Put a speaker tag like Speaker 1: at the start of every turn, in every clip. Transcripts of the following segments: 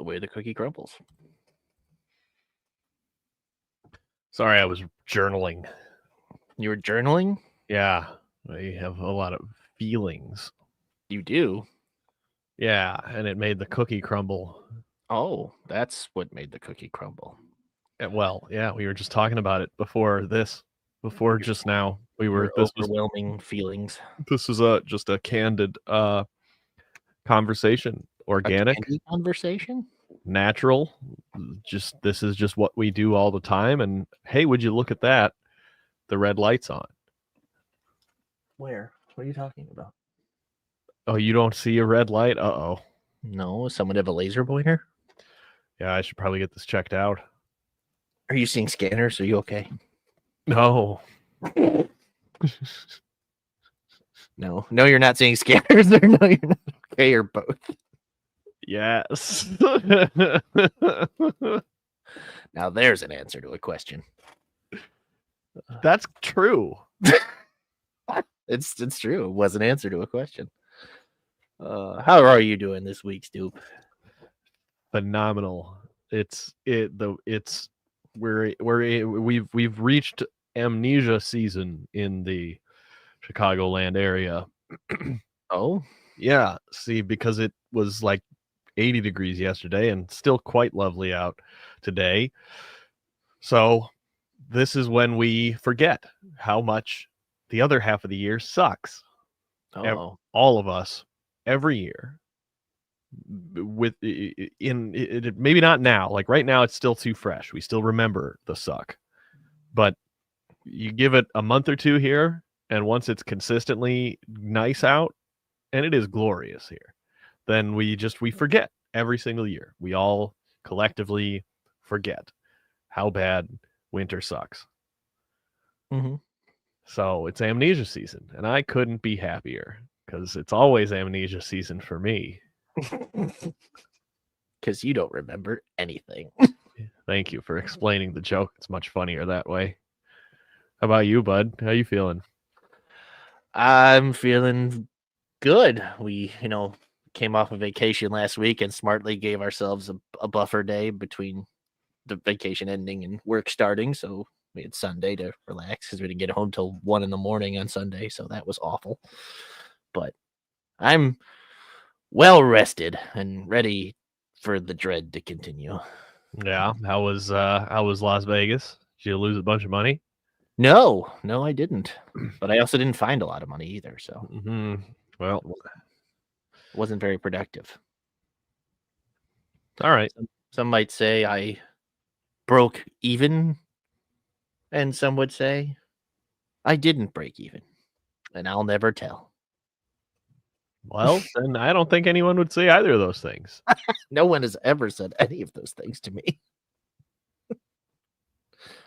Speaker 1: the way the cookie crumbles.
Speaker 2: Sorry, I was journaling.
Speaker 1: You were journaling?
Speaker 2: Yeah, I have a lot of feelings.
Speaker 1: You do?
Speaker 2: Yeah, and it made the cookie crumble.
Speaker 1: Oh, that's what made the cookie crumble.
Speaker 2: Well, yeah, we were just talking about it before just now.
Speaker 1: Your overwhelming feelings.
Speaker 2: This was just a candid conversation, organic,
Speaker 1: a conversation,
Speaker 2: natural. This is just what we do all the time. And hey, would you look at that? The red light's on.
Speaker 1: Where? What are you talking about?
Speaker 2: Oh, you don't see a red light? Uh-oh.
Speaker 1: No, someone have a laser pointer?
Speaker 2: Yeah, I should probably get this checked out.
Speaker 1: Are you seeing scanners? Are you okay?
Speaker 2: No.
Speaker 1: No, you're not seeing scanners. Or no, you're not okay, or both.
Speaker 2: Yes.
Speaker 1: Now there's an answer to a question.
Speaker 2: That's true.
Speaker 1: It's true. It was an answer to a question. How are you doing this week, Stoop?
Speaker 2: Phenomenal. We've reached amnesia season in the Chicagoland area.
Speaker 1: Oh,
Speaker 2: yeah. See, because it was like 80 degrees yesterday and still quite lovely out today. So this is when we forget how much the other half of the year sucks.
Speaker 1: Oh,
Speaker 2: all of us every year. Maybe not now. Like right now, it's still too fresh. We still remember the suck, but you give it a month or two here, and once it's consistently nice out, and it is glorious here, then we forget every single year. We all collectively forget how bad winter sucks.
Speaker 1: Mm-hmm.
Speaker 2: So it's amnesia season, and I couldn't be happier because it's always amnesia season for me.
Speaker 1: Because you don't remember anything.
Speaker 2: Thank you for explaining the joke. It's much funnier that way. How about you, bud? How you feeling?
Speaker 1: I'm feeling good. We, came off a vacation last week and smartly gave ourselves a buffer day between the vacation ending and work starting. So we had Sunday to relax because we didn't get home till 1 a.m. on Sunday. So that was awful. But I'm well rested and ready for the dread to continue.
Speaker 2: Yeah. How was Las Vegas? Did you lose a bunch of money?
Speaker 1: No, I didn't. But I also didn't find a lot of money either. So,
Speaker 2: well,
Speaker 1: it wasn't very productive.
Speaker 2: All right.
Speaker 1: Some might say I broke even, and some would say I didn't break even, and I'll never tell.
Speaker 2: Well, then I don't think anyone would say either of those things.
Speaker 1: No one has ever said any of those things to me.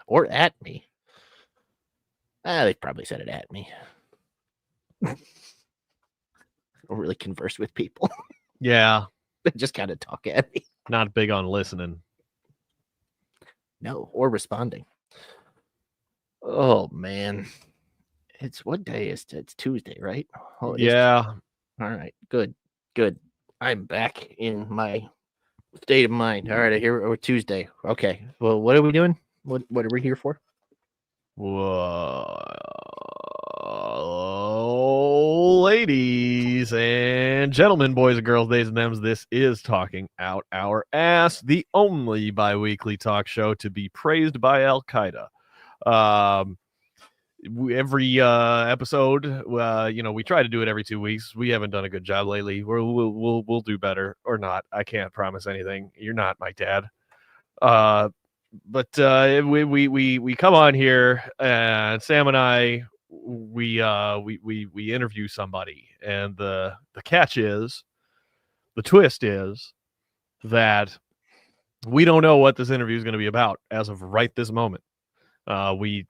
Speaker 1: Or at me. They probably said it at me. I don't really converse with people.
Speaker 2: Yeah.
Speaker 1: They just kind of talk at me.
Speaker 2: Not big on listening.
Speaker 1: No, or responding. Oh, man. What day is it? It's Tuesday, right?
Speaker 2: Oh, yeah.
Speaker 1: All right. Good. I'm back in my state of mind. All right, we're Tuesday. Okay. Well, what are we doing? What are we here for?
Speaker 2: Whoa, ladies and gentlemen, boys and girls, theys and thems, this is Talking Out Our Ass, the only bi-weekly talk show to be praised by Al-Qaeda. Every episode, we try to do it every 2 weeks. We haven't done a good job lately. We'll do better, or not. I can't promise anything. You're not my dad. But we come on here, and Sam and I we interview somebody, and the twist is that we don't know what this interview is going to be about as of right this moment. We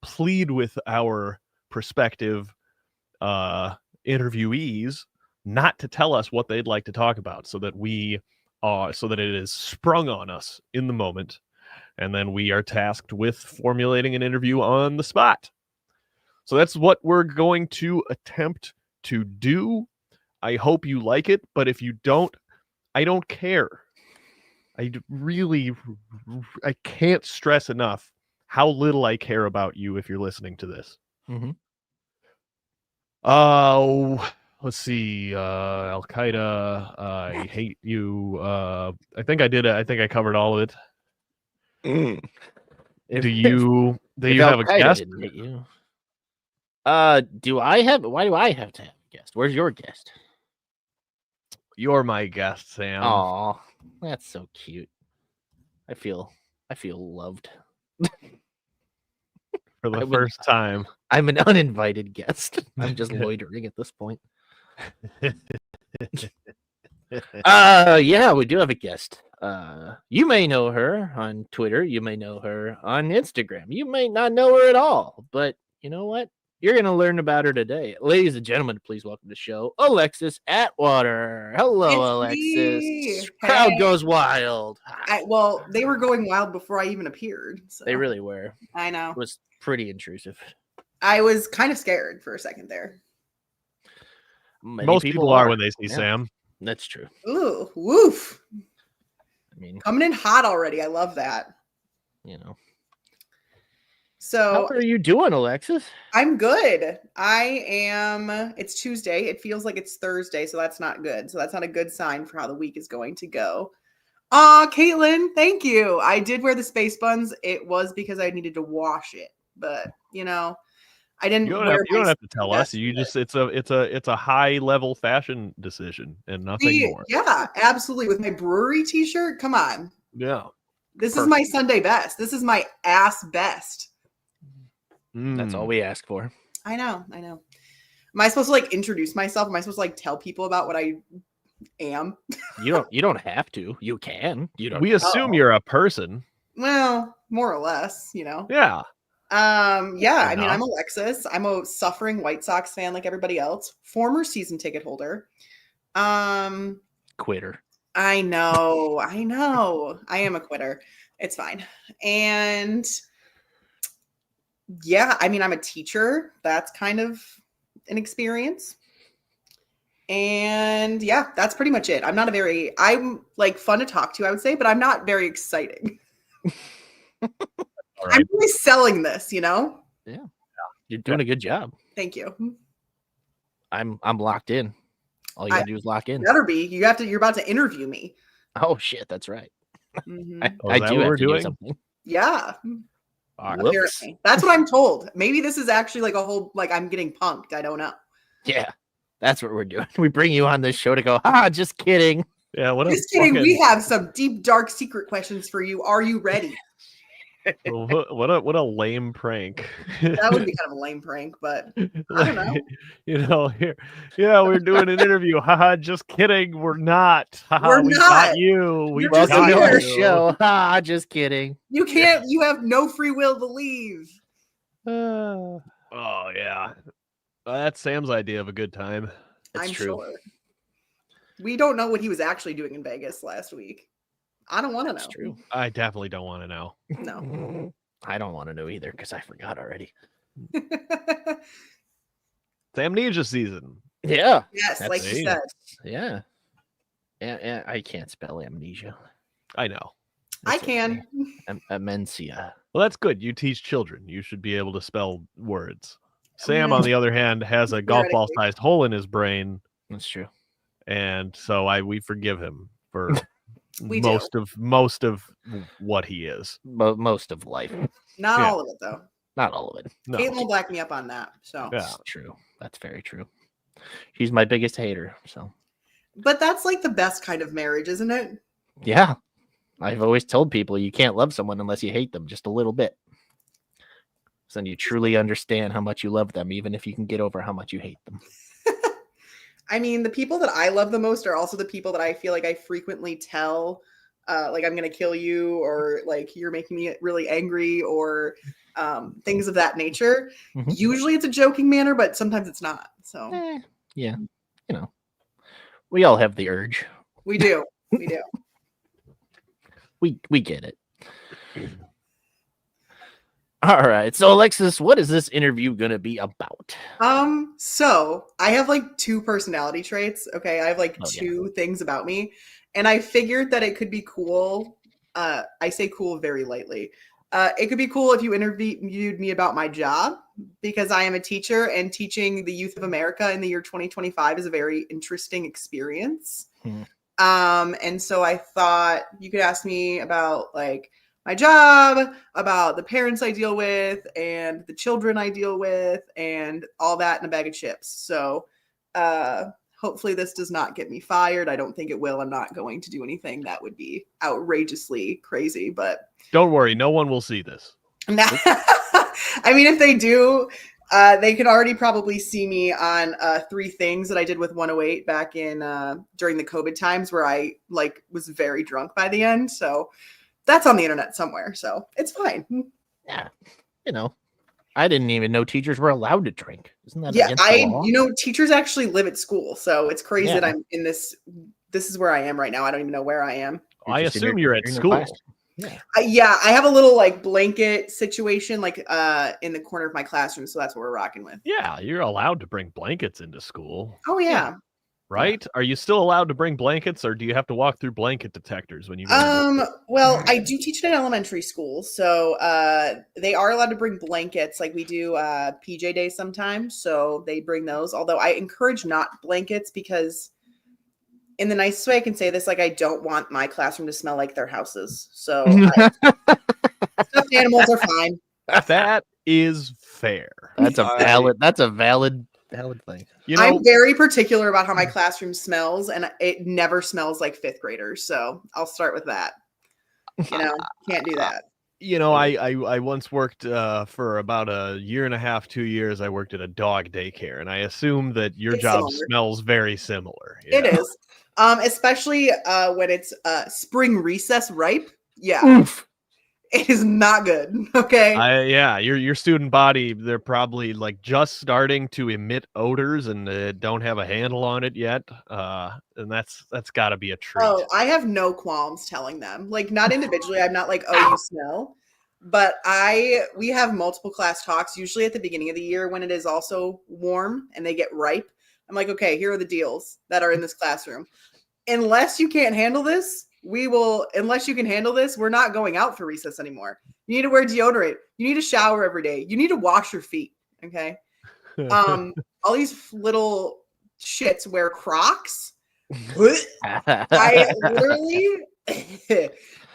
Speaker 2: plead with our prospective interviewees not to tell us what they'd like to talk about, so that it is sprung on us in the moment, and then we are tasked with formulating an interview on the spot. So that's what we're going to attempt to do. I hope you like it, but if you don't, I don't care. I can't stress enough how little I care about you if you're listening to this.
Speaker 1: Mm-hmm.
Speaker 2: Let's see. Al Qaeda. I hate you. I think I did it. I think I covered all of it. Do you
Speaker 1: if
Speaker 2: have
Speaker 1: Al
Speaker 2: a
Speaker 1: Qaeda
Speaker 2: guest?
Speaker 1: didn't hit you, do I have? Why do I have to have a guest? Where's your guest?
Speaker 2: You're my guest, Sam.
Speaker 1: Aw, that's so cute. I feel loved.
Speaker 2: For the first time.
Speaker 1: I'm an uninvited guest. I'm just loitering at this point. Yeah, we do have a guest. You may know her on Twitter. You may know her on Instagram. You may not know her at all. But you know what? You're going to learn about her today. Ladies and gentlemen, please welcome to the show, Alexis Atwater. Hello,
Speaker 3: It's
Speaker 1: Alexis.
Speaker 3: me.
Speaker 1: Crowd
Speaker 3: Hey.
Speaker 1: goes wild.
Speaker 3: Well, they were going wild before I even appeared. So.
Speaker 1: They really were.
Speaker 3: I know.
Speaker 1: It was pretty intrusive.
Speaker 3: I was kind of scared for a second there.
Speaker 2: Most people are when they see Sam.
Speaker 1: That's true.
Speaker 3: Ooh, woof.
Speaker 1: I mean,
Speaker 3: coming in hot already. I love that.
Speaker 1: You know.
Speaker 3: So
Speaker 1: how are you doing, Alexis?
Speaker 3: I'm good. It's Tuesday. It feels like it's Thursday, so that's not good. So that's not a good sign for how the week is going to go. Caitlin, thank you. I did wear the space buns. It was because I needed to wash it, but I didn't.
Speaker 2: You don't have to tell us. You just it's a high level fashion decision and nothing more.
Speaker 3: Yeah, absolutely. With my brewery t-shirt, come on.
Speaker 2: Yeah.
Speaker 3: This is my Sunday best. This is my ass best.
Speaker 1: That's all we ask for.
Speaker 3: I know. Am I supposed to introduce myself? Am I supposed to tell people about what I am?
Speaker 1: You don't have to. You can. You don't.
Speaker 2: We assume you're a person.
Speaker 3: Well, more or less,
Speaker 2: Yeah.
Speaker 3: Yeah. I mean, I'm Alexis. I'm a suffering White Sox fan like everybody else. Former season ticket holder.
Speaker 1: Quitter.
Speaker 3: I know. I am a quitter. It's fine. And yeah, I mean, I'm a teacher. That's kind of an experience. And yeah, that's pretty much it. I'm fun to talk to, I would say, but I'm not very exciting.
Speaker 2: All right.
Speaker 3: I'm really selling this,
Speaker 1: Yeah. You're doing a good job.
Speaker 3: Thank you.
Speaker 1: I'm locked in. All you gotta do is lock in.
Speaker 3: Better be. You're about to interview me.
Speaker 1: Oh shit, that's right.
Speaker 3: Mm-hmm.
Speaker 1: I do have to do something.
Speaker 3: Yeah.
Speaker 1: Apparently.
Speaker 3: That's what I'm told. Maybe this is actually a whole I'm getting punked. I don't know.
Speaker 1: Yeah. That's what we're doing. We bring you on this show to go, just kidding.
Speaker 2: Yeah,
Speaker 3: just kidding. We have some deep, dark secret questions for you. Are you ready?
Speaker 2: What a lame prank.
Speaker 3: That would be kind of a lame prank, but I don't know.
Speaker 2: We're doing an interview. Haha, just kidding. We're not.
Speaker 3: We're
Speaker 2: we
Speaker 3: not.
Speaker 2: got you. We
Speaker 1: welcome to our
Speaker 2: you.
Speaker 1: show. Just kidding.
Speaker 3: You can't. You have no free will to leave.
Speaker 2: Oh yeah, that's Sam's idea of a good time.
Speaker 1: It's true.
Speaker 3: Sure. We don't know what he was actually doing in Vegas last week. I don't want to know.
Speaker 1: That's true.
Speaker 2: I definitely don't want to know.
Speaker 3: No.
Speaker 1: I don't want to know either because I forgot already.
Speaker 2: It's amnesia season.
Speaker 1: Yeah.
Speaker 3: Yes, like you said.
Speaker 1: Yeah. Yeah. I can't spell amnesia.
Speaker 2: I know.
Speaker 3: I can.
Speaker 1: Amencia.
Speaker 2: Well, that's good. You teach children. You should be able to spell words. Sam, on the other hand, has a golf ball-sized hole in his brain.
Speaker 1: That's true.
Speaker 2: And so we forgive him for most of what he is.
Speaker 1: Most of life.
Speaker 3: Not all of it, though.
Speaker 1: Not all of it.
Speaker 2: No.
Speaker 3: Caitlin will back me up on that. So
Speaker 1: that's true. That's very true. She's my biggest hater. So,
Speaker 3: but that's the best kind of marriage, isn't it?
Speaker 1: Yeah. I've always told people you can't love someone unless you hate them just a little bit. So then you truly understand how much you love them, even if you can get over how much you hate them.
Speaker 3: I mean, the people that I love the most are also the people that I feel like I frequently tell, I'm going to kill you, or you're making me really angry, or things of that nature. Mm-hmm. Usually it's a joking manner, but sometimes it's not. So
Speaker 1: yeah, we all have the urge.
Speaker 3: We do. We do.
Speaker 1: We get it. All right. So Alexis, what is this interview going to be about?
Speaker 3: So I have two personality traits. Okay. I have two things about me. and I figured that it could be cool. I say cool very lightly. It could be cool if you interviewed me about my job, because I am a teacher, and teaching the youth of America in the year 2025 is a very interesting experience. And so I thought you could ask me about like my job, about the parents I deal with, and the children I deal with, and all that in a bag of chips. So hopefully this does not get me fired. I don't think it will. I'm not going to do anything that would be outrageously crazy, but
Speaker 2: Don't worry, no one will see this.
Speaker 3: I mean, if they do, they can already probably see me on 3 things that I did with 108 back in during the COVID times, where I like was very drunk by the end. So that's on the internet somewhere. So it's fine.
Speaker 1: Yeah, I didn't even know teachers were allowed to drink. Isn't that against the law?
Speaker 3: Teachers actually live at school, so it's crazy
Speaker 1: Yeah.
Speaker 3: that I'm in this. This is where I am right now. I don't even know where I am.
Speaker 2: I assume you're at school.
Speaker 1: Yeah.
Speaker 3: Yeah, I have a little like blanket situation like in the corner of my classroom, so that's what we're rocking with.
Speaker 2: Yeah, you're allowed to bring blankets into school.
Speaker 3: Oh yeah.
Speaker 2: Right? Yeah. Are you still allowed to bring blankets, or do you have to walk through blanket detectors when you
Speaker 3: Well, I do teach at an elementary school, so they are allowed to bring blankets. Like we do PJ days sometimes, so they bring those. Although I encourage not blankets, because in the nicest way I can say this, like I don't want my classroom to smell like their houses. So stuffed animals are fine.
Speaker 2: That is fair.
Speaker 1: That's a valid thing.
Speaker 3: I'm very particular about how my classroom smells, and it never smells like 5th graders. So I'll start with that. Can't do that.
Speaker 2: I once worked for about a year and a half, 2 years. I worked at a dog daycare, and I assume that your job smells very similar.
Speaker 3: It is, especially when it's spring recess ripe. Yeah.
Speaker 1: Oof.
Speaker 3: It is not good. Okay.
Speaker 2: Your student body, they're probably like just starting to emit odors and don't have a handle on it yet. And that's got to be a treat.
Speaker 3: Oh, I have no qualms telling them. Like, not individually. I'm not like, oh, you smell. But we have multiple class talks, usually at the beginning of the year when it is also warm and they get ripe. I'm like, okay, here are the deals that are in this classroom. Unless you can't handle this, unless you can handle this, we're not going out for recess anymore. You need to wear deodorant. You need to shower every day. You need to wash your feet. Okay. All these little shits wear Crocs. I literally,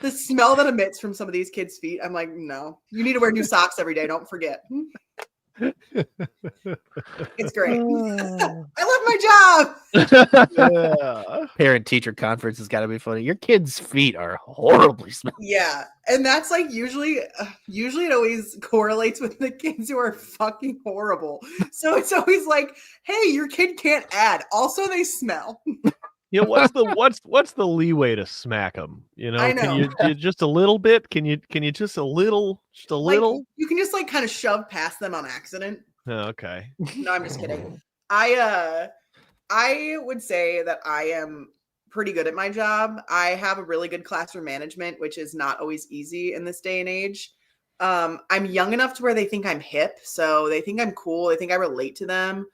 Speaker 3: the smell that emits from some of these kids' feet, I'm like, no, you need to wear new socks every day. Don't forget. It's great. I love my job.
Speaker 1: Yeah. Parent-teacher conference has got to be funny. Your kids' feet are horribly smelly.
Speaker 3: Yeah, and that's like usually it always correlates with the kids who are fucking horrible. So it's always like, hey, your kid can't add. Also, they smell.
Speaker 2: What's the leeway to smack them?
Speaker 3: I know.
Speaker 2: Can you just a little bit? Can you just a little?
Speaker 3: Like, you can just like kind of shove past them on accident.
Speaker 2: Oh, okay.
Speaker 3: No, I'm just kidding. I would say that I am pretty good at my job. I have a really good classroom management, which is not always easy in this day and age. I'm young enough to where they think I'm hip, so they think I'm cool. They think I relate to them.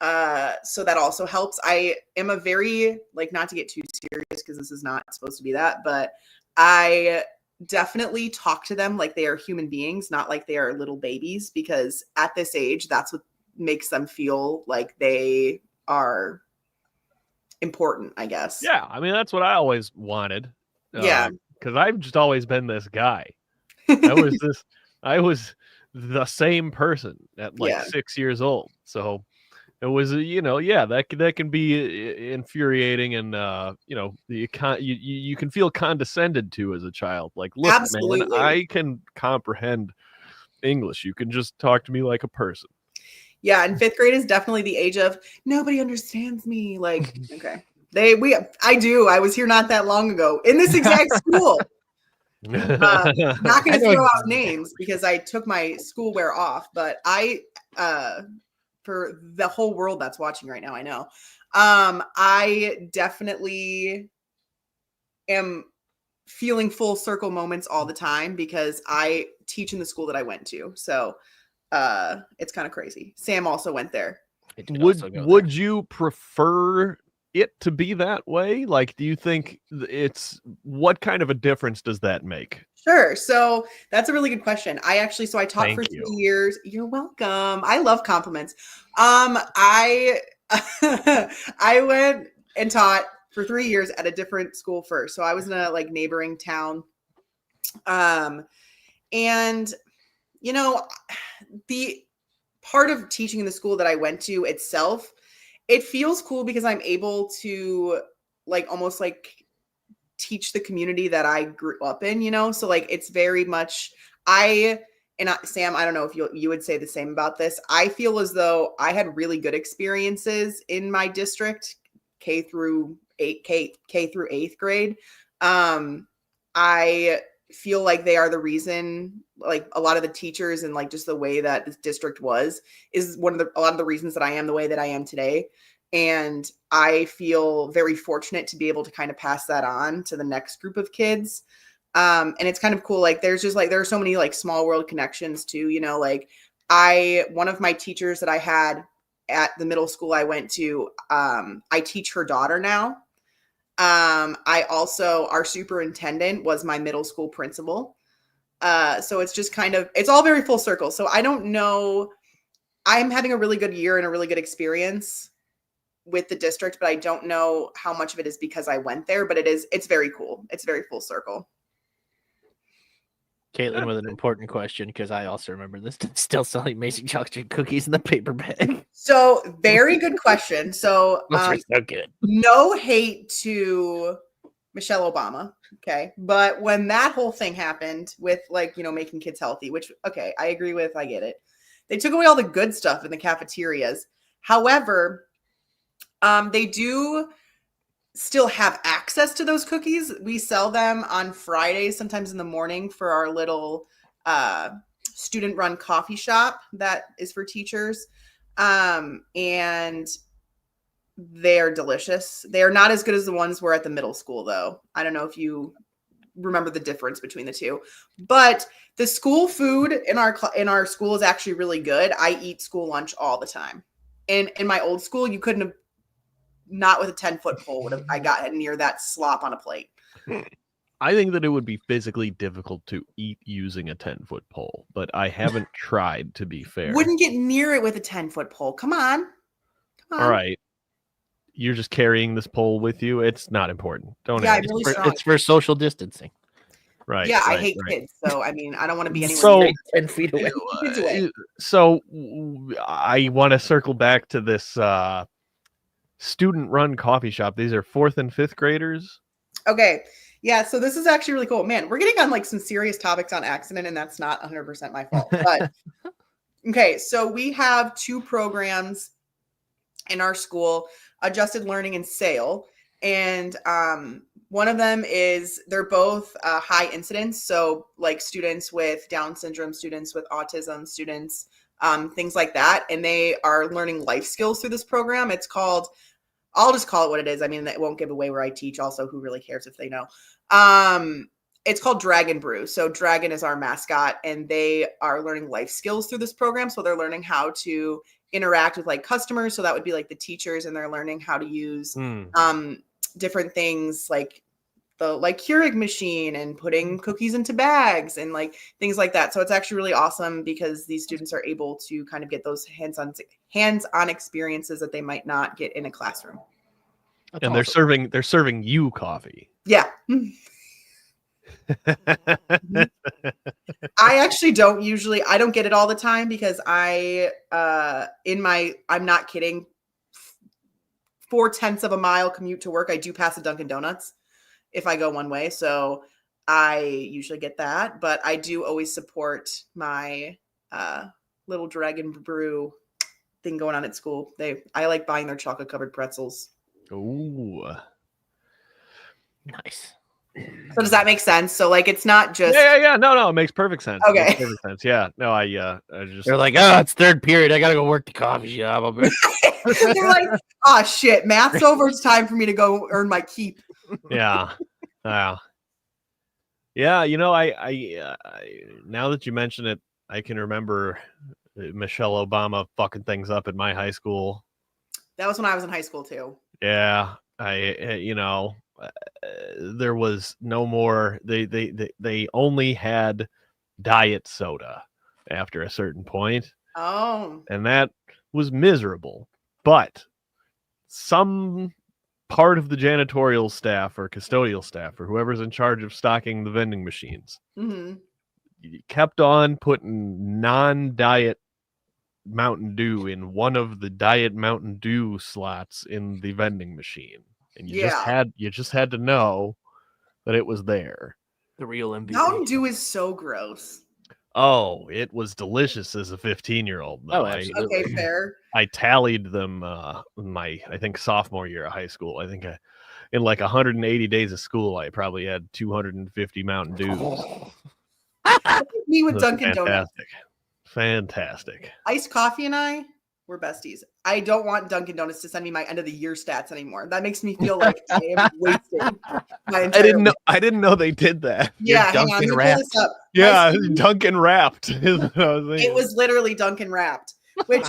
Speaker 3: So that also helps. I am a very, like, not to get too serious because this is not supposed to be that, but I definitely talk to them like they are human beings, not like they are little babies, because at this age, that's what makes them feel like they are important, I guess.
Speaker 2: Yeah, I mean, that's what I always wanted.
Speaker 3: Yeah.
Speaker 2: Because I've just always been this guy. I was the same person at like 6 years old. So it was, that can be infuriating, and you can feel condescended to as a child. Like, look,
Speaker 3: Absolutely.
Speaker 2: man, I can comprehend English. You can just talk to me like a person.
Speaker 3: Yeah, and 5th grade is definitely the age of nobody understands me. Like, okay, I do. I was here not that long ago in this exact school. Not going to throw out names because I took my schoolwear off, but for the whole world that's watching right now, I know. I definitely am feeling full circle moments all the time because I teach in the school that I went to. So it's kind of crazy. Sam also went there.
Speaker 2: Would you prefer it to be that way? Like, do you think what kind of a difference does that make?
Speaker 3: Sure. So that's a really good question. I taught for
Speaker 2: Thank
Speaker 3: 3
Speaker 2: you.
Speaker 3: years. You're welcome. I love compliments. I I went and taught for 3 years at a different school first. So I was in a like neighboring town. And you know, the part of teaching in the school that I went to itself, it feels cool because I'm able to like almost like teach the community that I grew up in, you know? So like it's very much Sam, I don't know if you would say the same about this. I feel as though I had really good experiences in my district, K through 8th grade. I feel like they are the reason, like a lot of the teachers and like just the way that this district is a lot of the reasons that I am the way that I am today. And I feel very fortunate to be able to kind of pass that on to the next group of kids. And it's kind of cool. Like there are so many like small world connections too, you know, like one of my teachers that I had at the middle school I went to, I teach her daughter now. Our superintendent was my middle school principal. So it's just it's all very full circle. So I don't know. I'm having a really good year and a really good experience with the district, but I don't know how much of it is because I went there, but it's very cool. It's very full circle.
Speaker 1: Caitlin with an important question, because I also remember this, still selling Mason chocolate chip cookies in the paper bag.
Speaker 3: So very good question. So
Speaker 1: Those are so good.
Speaker 3: No hate to Michelle Obama. Okay. But when that whole thing happened with like, you know, making kids healthy, which, okay, I agree with, I get it. They took away all the good stuff in the cafeterias. However, they do still have access to those cookies. We sell them on Fridays, sometimes in the morning for our little student run coffee shop that is for teachers. And they're delicious. They are not as good as the ones were at the middle school, though. I don't know if you remember the difference between the two, but the school food in our school is actually really good. I eat school lunch all the time. And in my old school, you couldn't have, not with a 10-foot pole would have I got near that slop on a plate.
Speaker 2: I think that it would be physically difficult to eat using a 10-foot pole, but I haven't tried, to be fair.
Speaker 3: Wouldn't get near it with a 10-foot pole. Come on.
Speaker 2: All right. You're just carrying this pole with you. It's not important. Don't
Speaker 3: Yeah,
Speaker 2: ask.
Speaker 3: really
Speaker 1: It's for social distancing.
Speaker 2: Right.
Speaker 3: Yeah,
Speaker 2: right,
Speaker 3: I hate
Speaker 2: right.
Speaker 3: kids, so I mean, I don't want to be anywhere
Speaker 2: So-
Speaker 3: near
Speaker 1: 10 feet away.
Speaker 3: kids away.
Speaker 2: So I want to circle back to this student-run coffee shop. These are 4th and 5th graders.
Speaker 3: Okay. Yeah, so this is actually really cool. Man, we're getting on like some serious topics on accident, and that's not 100% my fault. But okay, so we have 2 programs in our school, adjusted learning and SAIL. And one of them they're both high incidence. So like students with Down syndrome, students with autism, students, things like that. And they are learning life skills through this program. I'll just call it what it is. I mean, it won't give away where I teach. Also, who really cares if they know? It's called Dragon Brew. So Dragon is our mascot, and they are learning life skills through this program. So they're learning how to interact with like customers. So that would be like the teachers, and they're learning how to use different things like the Keurig machine and putting cookies into bags and like things like that. So it's actually really awesome because these students are able to kind of get those hands-on experiences that they might not get in a classroom.
Speaker 1: That's
Speaker 2: And
Speaker 1: awesome.
Speaker 2: they're serving you coffee.
Speaker 3: Yeah. I actually don't get it all the time because I'm not kidding, 0.4 of a mile commute to work, I do pass a Dunkin' Donuts if I go one way. So I usually get that, but I do always support my little Dragon Brew thing going on at school. I like buying their chocolate covered pretzels.
Speaker 2: Ooh.
Speaker 1: Nice.
Speaker 3: So does that make sense? So like, it's not just,
Speaker 2: Yeah. No, it makes perfect sense.
Speaker 3: Okay.
Speaker 2: It makes perfect sense. Yeah. No, I just
Speaker 1: They're like, oh, it's third period. I gotta go work the coffee shop. I'll be-
Speaker 3: they're like, oh shit, math's over. It's time for me to go earn my keep.
Speaker 2: yeah. Wow. Yeah, you know, I now that you mention it, I can remember Michelle Obama fucking things up at my high school.
Speaker 3: That was when I was in high school too.
Speaker 2: Yeah. There was no more. They only had diet soda after a certain point,
Speaker 3: Oh,
Speaker 2: and that was miserable. But some part of the janitorial staff or custodial staff or whoever's in charge of stocking the vending machines
Speaker 3: hmm
Speaker 2: kept on putting non-diet Mountain Dew in one of the diet Mountain Dew slots in the vending machine, and
Speaker 3: yeah.
Speaker 2: you just had to know that it was there.
Speaker 1: The real MVP.
Speaker 3: Mountain Dew is so gross.
Speaker 2: Oh, it was delicious as a 15-year-old.
Speaker 1: Oh,
Speaker 2: Though.
Speaker 1: absolutely.
Speaker 3: Okay, fair.
Speaker 2: I tallied them my I think sophomore year of high school. I think in like 180 days of school, I probably had 250 Mountain Dews.
Speaker 3: Me with
Speaker 2: That's
Speaker 3: Dunkin' Donuts.
Speaker 2: Fantastic.
Speaker 3: Iced coffee and I, we're besties. I don't want Dunkin' Donuts to send me my end of the year stats anymore. That makes me feel like I am wasting my entire week.
Speaker 2: I didn't know they did that.
Speaker 3: Yeah, hang on.
Speaker 1: Dunkin'
Speaker 3: Let me pull
Speaker 1: wrapped.
Speaker 3: this up.
Speaker 2: Yeah, Dunkin' wrapped. Is what I was
Speaker 3: It
Speaker 2: thinking.
Speaker 3: was literally Dunkin' wrapped, which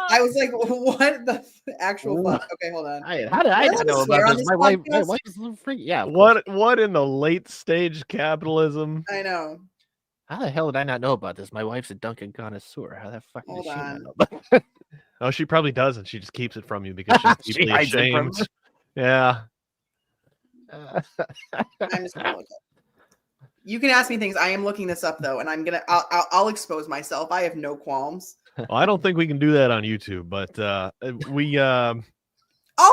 Speaker 3: I was like, what the actual fuck? Okay, hold on.
Speaker 1: How did I
Speaker 3: Am I
Speaker 1: not know
Speaker 3: allowed to swear
Speaker 1: about
Speaker 3: on
Speaker 1: this?
Speaker 3: this
Speaker 1: My
Speaker 3: podcast?
Speaker 1: wife's a little freak. Yeah. of course.
Speaker 2: What in the late stage capitalism?
Speaker 3: I know.
Speaker 1: How the hell did I not know about this? My wife's a Dunkin' connoisseur. How the fuck
Speaker 3: Hold
Speaker 1: does she not
Speaker 3: on.
Speaker 1: know about it?
Speaker 2: Oh, she probably doesn't. She just keeps it from you because she's
Speaker 1: She
Speaker 2: deeply
Speaker 1: hides it from
Speaker 2: ashamed. Yeah.
Speaker 3: I'm just gonna look up. You can ask me things. I am looking this up though, and I'll expose myself. I have no qualms.
Speaker 2: Well, I don't think we can do that on YouTube, but we
Speaker 3: Oh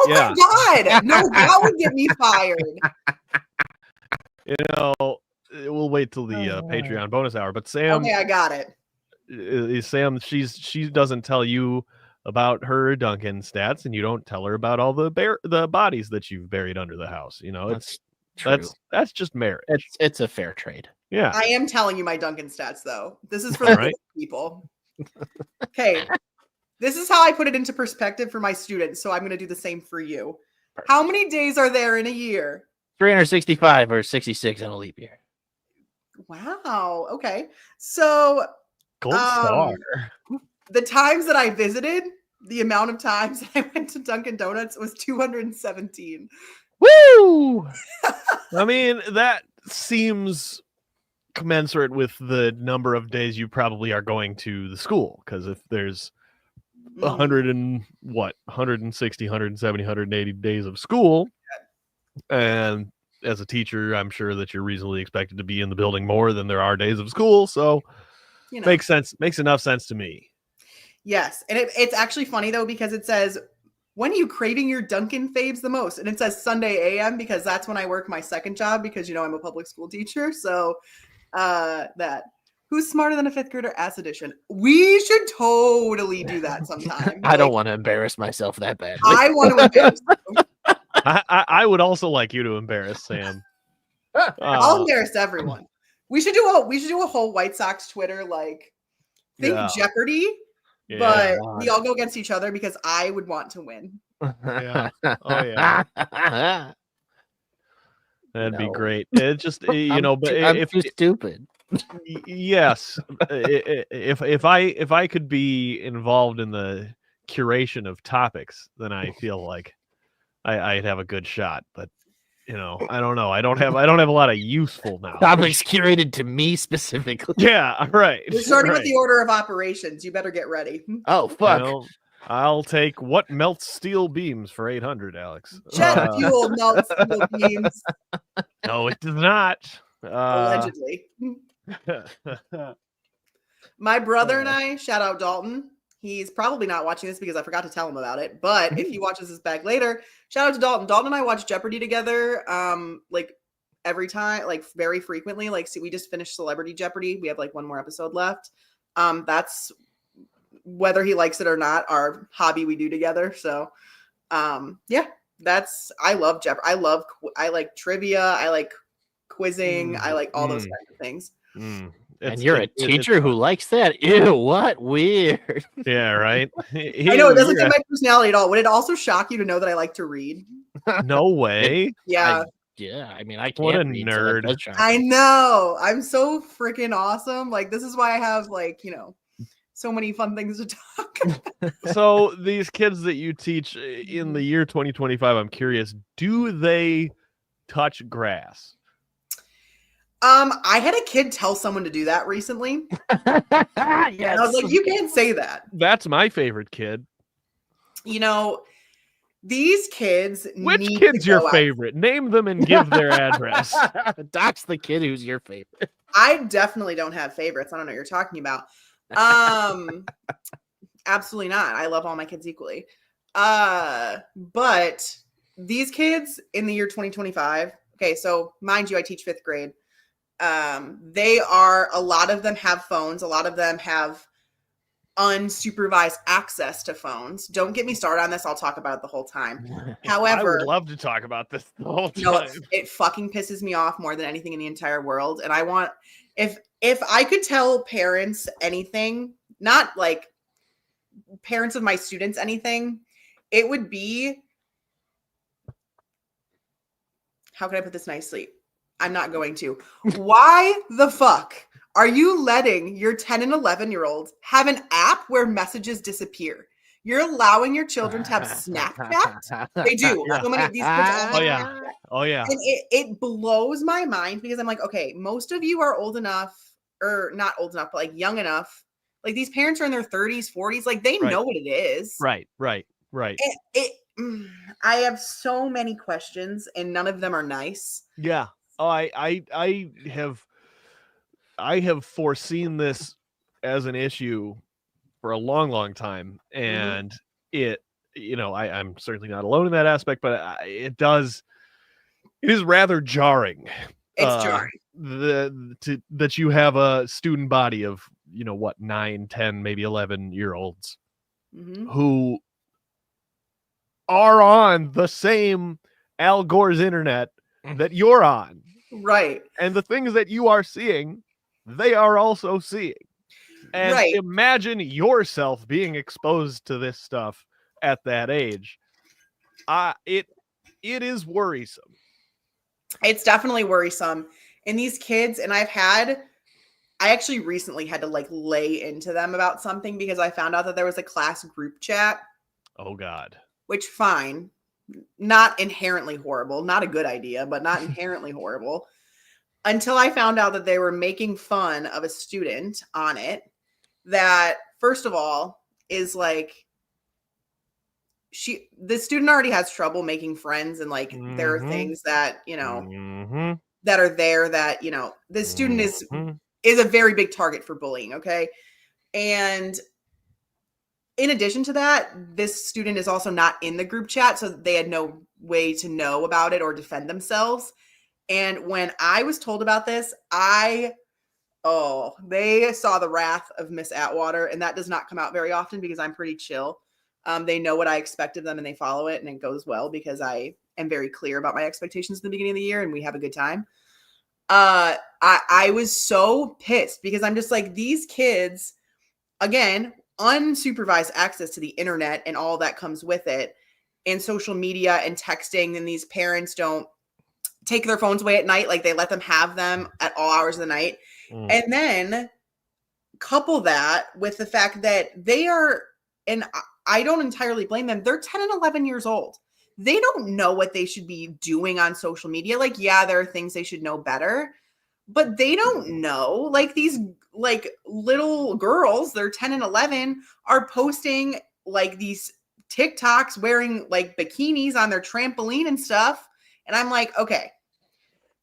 Speaker 2: Yeah.
Speaker 3: my god! No, that would get me fired.
Speaker 2: we'll wait till the Patreon bonus hour. But Sam,
Speaker 3: Okay, I got it.
Speaker 2: Sam, she doesn't tell you about her Duncan stats, and you don't tell her about all the bodies that you've buried under the house.
Speaker 1: That's true.
Speaker 2: That's just marriage.
Speaker 1: It's a fair trade.
Speaker 2: Yeah.
Speaker 3: I am telling you my Dunkin' stats though. This is for
Speaker 2: All
Speaker 3: the
Speaker 2: right.
Speaker 3: people. Okay. This is how I put it into perspective for my students. So I'm going to do the same for you. How many days are there in a year?
Speaker 1: 365 or 66 on a leap year.
Speaker 3: Wow. Okay. So
Speaker 2: Gold star.
Speaker 3: the times that I visited, the amount of times that I went to Dunkin' Donuts was 217.
Speaker 1: Woo!
Speaker 2: I mean, that seems commensurate with the number of days you probably are going to the school, because if there's 160, 170, 180 days of school, and as a teacher, I'm sure that you're reasonably expected to be in the building more than there are days of school, so makes sense. Makes enough sense to me.
Speaker 3: Yes, and it's actually funny though, because it says, when are you craving your Dunkin' faves the most? And it says Sunday AM, because that's when I work my second job, because I'm a public school teacher. So that who's smarter than a fifth grader ass edition. We should totally do that sometime.
Speaker 1: I don't want to embarrass myself that badly.
Speaker 3: I want to embarrass you.
Speaker 2: I would also like you to embarrass Sam.
Speaker 3: I'll embarrass everyone. We should do a whole White Sox Twitter, like, think Jeopardy, but we all go against each other, because I would want to win.
Speaker 2: Yeah. Oh yeah. That'd be great. It just but
Speaker 1: I'm too stupid.
Speaker 2: Yes, if I could be involved in the curation of topics, then I feel like I'd have a good shot. But I don't know. I don't have a lot of useful knowledge.
Speaker 1: Topics curated to me specifically.
Speaker 2: Yeah, right.
Speaker 3: We're starting with the order of operations. You better get ready.
Speaker 1: Oh fuck!
Speaker 2: I'll take what melts steel beams for 800, Alex.
Speaker 3: Jet fuel melts steel beams.
Speaker 2: No, it does not.
Speaker 3: Allegedly. My brother and I, shout out Dalton. He's probably not watching this because I forgot to tell him about it. But if he watches this back later, shout out to Dalton. Dalton and I watch Jeopardy together. Like every time, like very frequently. Like, see, we just finished Celebrity Jeopardy. We have like one more episode left. That's whether he likes it or not, our hobby we do together. So, yeah, I love Jeopardy. I like trivia. I like quizzing. I like all those kinds of things.
Speaker 1: And you're a teacher who likes that? Ew, what? Weird.
Speaker 2: Yeah, right.
Speaker 3: I know, it doesn't fit my personality at all. Would it also shock you to know that I like to read?
Speaker 2: No way.
Speaker 3: Yeah.
Speaker 1: I mean, I can't.
Speaker 2: What a
Speaker 1: read,
Speaker 2: nerd.
Speaker 3: I know. I'm so freaking awesome. Like, this is why I have, like, so many fun things to talk about.
Speaker 2: So these kids that you teach in the year 2025, I'm curious, do they touch grass?
Speaker 3: I had a kid tell someone to do that recently. And I was like, you can't say that.
Speaker 2: That's my favorite kid.
Speaker 3: You know, these kids
Speaker 2: Which
Speaker 3: need
Speaker 2: kid's
Speaker 3: to
Speaker 2: your
Speaker 3: go out.
Speaker 2: favorite? Name them and give their address.
Speaker 1: That's the kid who's your favorite.
Speaker 3: I definitely don't have favorites. I don't know what you're talking about. Absolutely not. I love all my kids equally. But these kids in the year 2025, okay, so mind you, I teach 5th grade. They are, a lot of them have phones. A lot of them have unsupervised access to phones. Don't get me started on this. I'll talk about it the whole time. However,
Speaker 2: I would love to talk about this the whole time.
Speaker 3: no, it fucking pisses me off more than anything in the entire world. And I want, if I could tell parents anything, not like parents of my students anything, it would be, how can I put this nicely? I'm not going to. Why the fuck are you letting your 10 and 11-year-olds have an app where messages disappear? You're allowing your children to have Snapchat? They do.
Speaker 2: Yeah.
Speaker 3: So many of these kids
Speaker 2: Oh yeah. Oh yeah.
Speaker 3: and it blows my mind because I'm like, okay, most of you are old enough, or not old enough, but like young enough. Like these parents are in their 30s, 40s. Like they know what it is.
Speaker 2: Right.
Speaker 3: I have so many questions and none of them are nice.
Speaker 2: Yeah. Oh, I have foreseen this as an issue for a long time, and it, I'm certainly not alone in that aspect, but it is rather jarring.
Speaker 3: It's jarring.
Speaker 2: That you have a student body of 9, 10, maybe 11-year-olds who are on the same Al Gore's internet that you're on.
Speaker 3: Right.
Speaker 2: And the things that you are seeing, they are also seeing. And imagine yourself being exposed to this stuff at that age. It is worrisome.
Speaker 3: It's definitely worrisome. And these kids, and I actually recently had to like lay into them about something because I found out that there was a class group chat.
Speaker 2: Oh God.
Speaker 3: Which, fine. Not inherently horrible, not a good idea, but not inherently horrible, until I found out that they were making fun of a student on it that, first of all, is like, the student already has trouble making friends, and like there are things that, that are there that, the student is a very big target for bullying, okay? And in addition to that, this student is also not in the group chat, so they had no way to know about it or defend themselves. And when I was told about this, they saw the wrath of Miss Atwater, and that does not come out very often because I'm pretty chill. They know what I expect of them and they follow it, and it goes well because I am very clear about my expectations in the beginning of the year and we have a good time. I was so pissed because I'm just like, these kids, again, unsupervised access to the internet and all that comes with it, and social media and texting, and these parents don't take their phones away at night. Like they let them have them at all hours of the night. And then couple that with the fact that they are, and I don't entirely blame them, they're 10 and 11 years old. They don't know what they should be doing on social media. Like, yeah, there are things they should know better, but they don't know. Like these like little girls, they're 10 and 11, are posting like these TikToks wearing like bikinis on their trampoline and stuff. And I'm like, okay,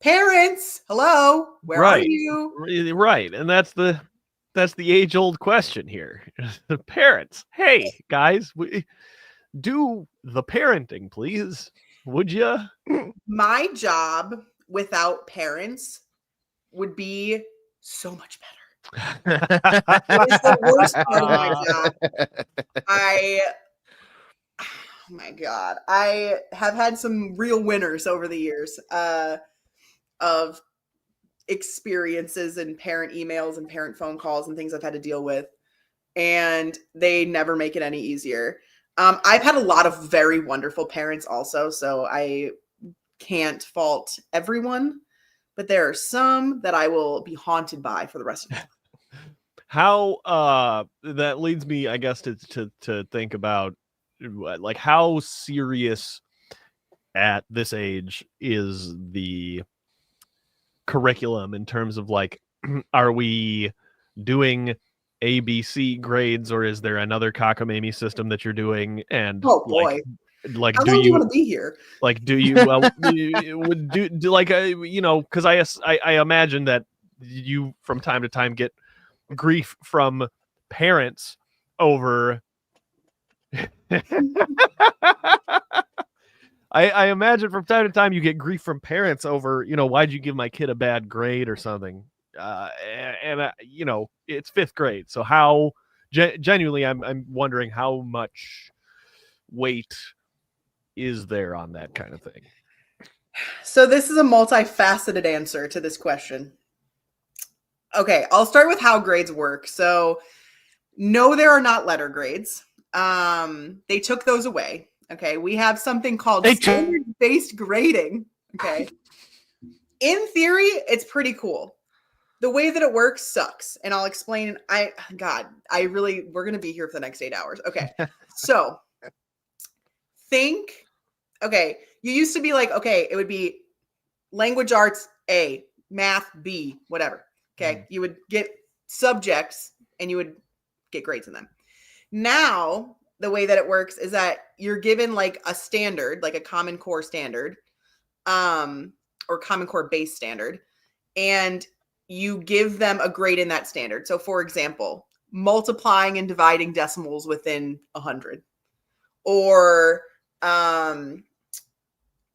Speaker 3: parents, hello, where are you?
Speaker 2: Right. And that's the age-old question here. The parents, hey guys, do the parenting, please, would you?
Speaker 3: My job without parents would be so much better. It's the worst part of my job. Oh my God, I have had some real winners over the years of experiences and parent emails and parent phone calls and things I've had to deal with, and they never make it any easier. I've had a lot of very wonderful parents also, so I can't fault everyone, but there are some that I will be haunted by for the rest of the time.
Speaker 2: How that leads me, I guess, to think about like how serious at this age is the curriculum in terms of like, are we doing ABC grades, or is there another cockamamie system that you're doing? And
Speaker 3: Oh boy,
Speaker 2: like
Speaker 3: how
Speaker 2: do
Speaker 3: long do you
Speaker 2: you
Speaker 3: want to be here?
Speaker 2: like do you well would do like you know, because I imagine that you from time to time get grief from parents over I imagine from time to time you get grief from parents over, you know, why'd you give my kid a bad grade or something. And you know, it's fifth grade, so how genuinely I'm wondering how much weight is there on that kind of thing.
Speaker 3: So this is a multifaceted answer to this question. Okay, I'll start with how grades work. So no, there are not letter grades. They took those away. Okay, we have something called standard-based grading. Okay. In theory, it's pretty cool. The way that it works sucks. And I'll explain. We're going to be here for the next 8 hours. Okay. So you used to be like, okay, it would be language arts A, math B, whatever. Okay. You would get subjects and you would get grades in them. Now, the way that it works is that you're given like a standard, like a Common Core standard, or Common Core base standard, and you give them a grade in that standard. So, for example, multiplying and dividing decimals within 100, or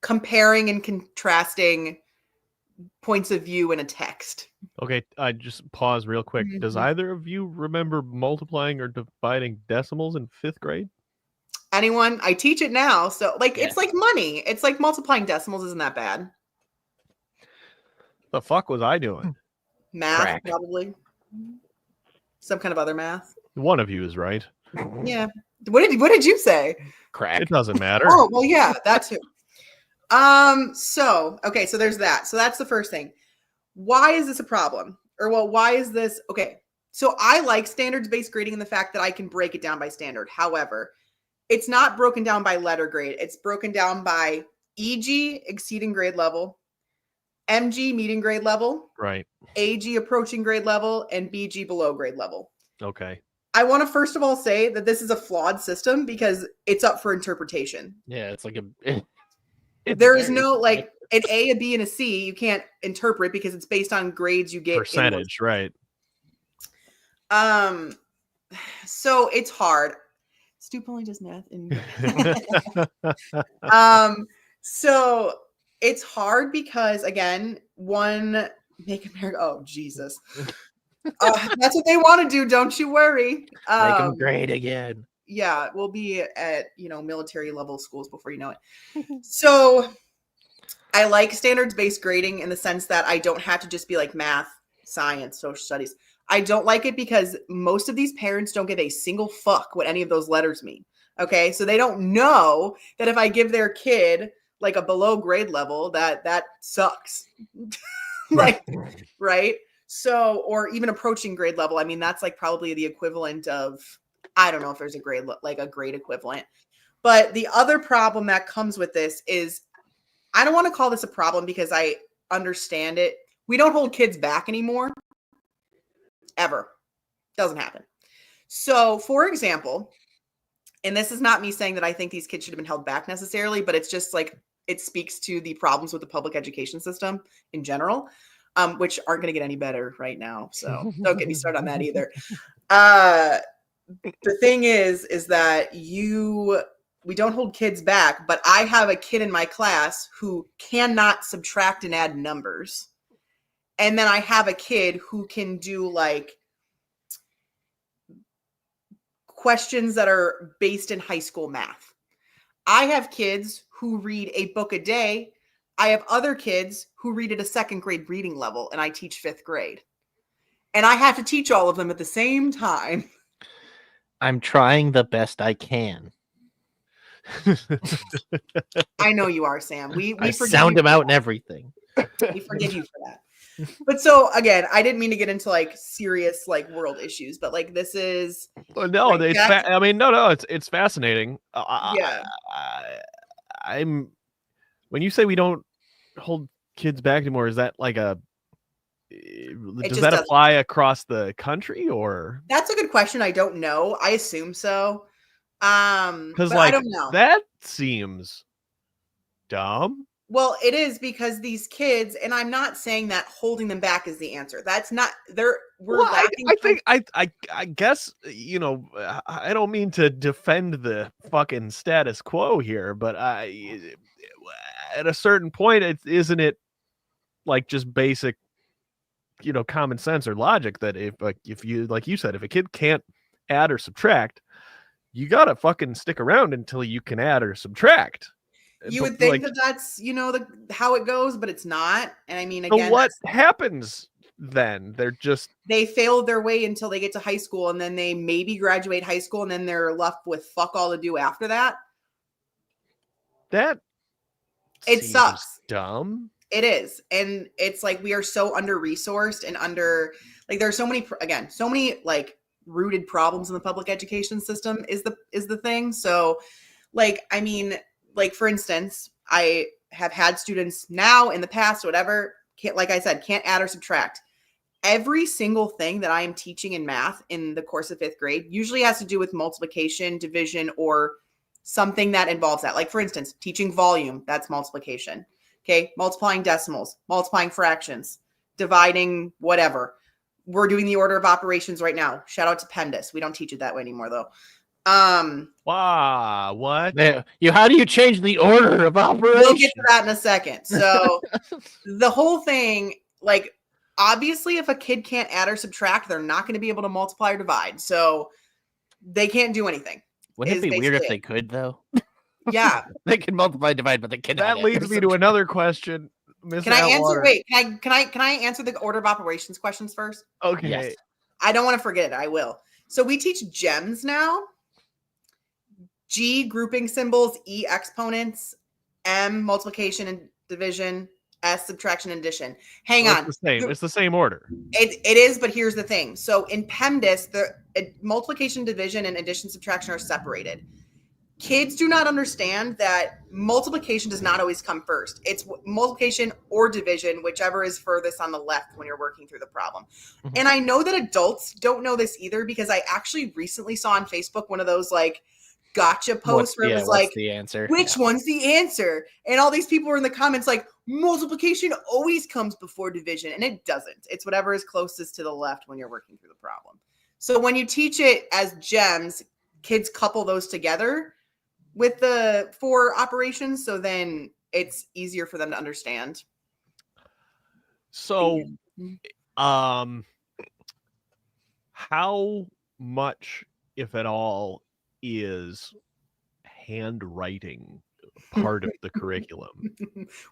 Speaker 3: comparing and contrasting points of view in a text.
Speaker 2: Okay, I just pause real quick.
Speaker 3: Mm-hmm.
Speaker 2: Does either of you remember multiplying or dividing decimals in fifth grade?
Speaker 3: Anyone? I teach it now. So It's like money. It's like multiplying decimals isn't that bad.
Speaker 2: The fuck was I doing?
Speaker 3: Math,
Speaker 1: Crack.
Speaker 3: probably. Some kind of other math.
Speaker 2: One of you is right.
Speaker 3: Yeah. What did you say?
Speaker 1: Crack.
Speaker 2: It doesn't matter.
Speaker 3: Oh, well, yeah, that too. So there's that. So that's the first thing. Why is this a problem? Or, well, why is this? Okay. So I like standards-based grading in the fact that I can break it down by standard. However, it's not broken down by letter grade. It's broken down by EG, exceeding grade level, MG, meeting grade level,
Speaker 2: Right.
Speaker 3: AG, approaching grade level, and BG, below grade level.
Speaker 2: Okay.
Speaker 3: I want to first of all say that this is a flawed system because it's up for interpretation.
Speaker 1: Yeah, it's like
Speaker 3: there is no like an A, a B, and a C. You can't interpret because it's based on grades you get.
Speaker 2: Percentage, right.
Speaker 3: So it's hard. Stoop only does math. So it's hard because, again, make America. Oh, Jesus. That's what they want to do. Don't you worry.
Speaker 1: Make them great again.
Speaker 3: Yeah, we'll be at, military level schools before you know it. So I like standards-based grading in the sense that I don't have to just be like math, science, social studies. I don't like it because most of these parents don't give a single fuck what any of those letters mean. Okay, so they don't know that if I give their kid like a below grade level, that sucks. Right? So, or even approaching grade level. I mean, that's like probably the equivalent of, I don't know if there's a grade equivalent. But the other problem that comes with this is, I don't want to call this a problem because I understand it. We don't hold kids back anymore. Ever. Doesn't happen. So, for example, and this is not me saying that I think these kids should have been held back necessarily, but it's just like, it speaks to the problems with the public education system in general, which aren't going to get any better right now. So don't get me started on that either. The thing is that we don't hold kids back, but I have a kid in my class who cannot subtract and add numbers. And then I have a kid who can do like questions that are based in high school math. I have kids who read a book a day. I have other kids who read at a second grade reading level, and I teach fifth grade. And I have to teach all of them at the same time.
Speaker 1: I'm trying the best I can.
Speaker 3: I know you are, Sam. We
Speaker 1: I
Speaker 3: forgive
Speaker 1: sound
Speaker 3: you
Speaker 1: him out and everything.
Speaker 3: We forgive you for that. But so again, I didn't mean to get into like serious like world issues, but like this is
Speaker 2: Well, no,
Speaker 3: like
Speaker 2: it's
Speaker 3: back.
Speaker 2: I mean, no, it's fascinating.
Speaker 3: Yeah,
Speaker 2: I'm when you say we don't hold kids back anymore, is that like
Speaker 3: it
Speaker 2: does
Speaker 3: just
Speaker 2: that
Speaker 3: doesn't.
Speaker 2: apply across the country or?
Speaker 3: That's a good question. I don't know. I assume so.
Speaker 2: Because
Speaker 3: But I
Speaker 2: like
Speaker 3: don't know.
Speaker 2: that seems dumb.
Speaker 3: Well, it is because these kids, and I'm not saying that holding them back is the answer. That's not there. We're
Speaker 2: Well,
Speaker 3: lacking.
Speaker 2: I think I guess I don't mean to defend the fucking status quo here, but at a certain point, isn't it like just basic common sense or logic that if you like you said if a kid can't add or subtract, you gotta fucking stick around until you can add or subtract.
Speaker 3: You
Speaker 2: But
Speaker 3: would think
Speaker 2: like,
Speaker 3: that that's how it goes, but it's not. And I mean,
Speaker 2: so
Speaker 3: again,
Speaker 2: what happens then? They're just
Speaker 3: they failed their way until they get to high school, and then they maybe graduate high school, and then they're left with fuck all to do after that.
Speaker 2: that
Speaker 3: It
Speaker 2: seems
Speaker 3: sucks.
Speaker 2: dumb.
Speaker 3: It is. And it's like we are so under resourced and like there's so many like rooted problems in the public education system is the thing. So like, I mean, like for instance, I have had students now in the past, whatever, like I said, can't add or subtract. Every single thing that I am teaching in math in the course of 5th grade usually has to do with multiplication, division, or something that involves that. Like for instance, teaching volume, that's multiplication. Okay, multiplying decimals, multiplying fractions, dividing whatever. We're doing the order of operations right now. Shout out to PEMDAS. We don't teach it that way anymore though.
Speaker 2: Wow, what?
Speaker 1: How do you change the order of operation?
Speaker 3: We'll get to that in a second. So the whole thing, like obviously if a kid can't add or subtract, they're not going to be able to multiply or divide. So they can't do anything.
Speaker 1: Wouldn't it be weird if
Speaker 3: basically
Speaker 1: they could though?
Speaker 3: Yeah.
Speaker 1: They can multiply, divide, but they cannot.
Speaker 2: That leads me to another question, Miss
Speaker 3: Can I answer?
Speaker 2: Atwater.
Speaker 3: Wait, can I answer the order of operations questions first?
Speaker 2: Okay.
Speaker 1: Yes.
Speaker 3: I don't want to forget it. I will. So we teach gems now. G, grouping symbols. E, exponents. M, multiplication and division. S, subtraction and addition. Hang on.
Speaker 2: It's the same. It's the same order.
Speaker 3: It is, but here's the thing. So in PEMDAS, the multiplication, division, and addition, subtraction are separated. Kids do not understand that multiplication does not always come first. It's multiplication or division, whichever is furthest on the left when you're working through the problem. Mm-hmm. And I know that adults don't know this either because I actually recently saw on Facebook one of those like gotcha posts where it was like,
Speaker 1: the answer?
Speaker 3: Which one's the answer? And all these people were in the comments like, multiplication always comes before division. And it doesn't. It's whatever is closest to the left when you're working through the problem. So when you teach it as gems, kids couple those together with the 4 operations, so then it's easier for them to understand.
Speaker 2: So, how much, if at all, is handwriting part of the curriculum?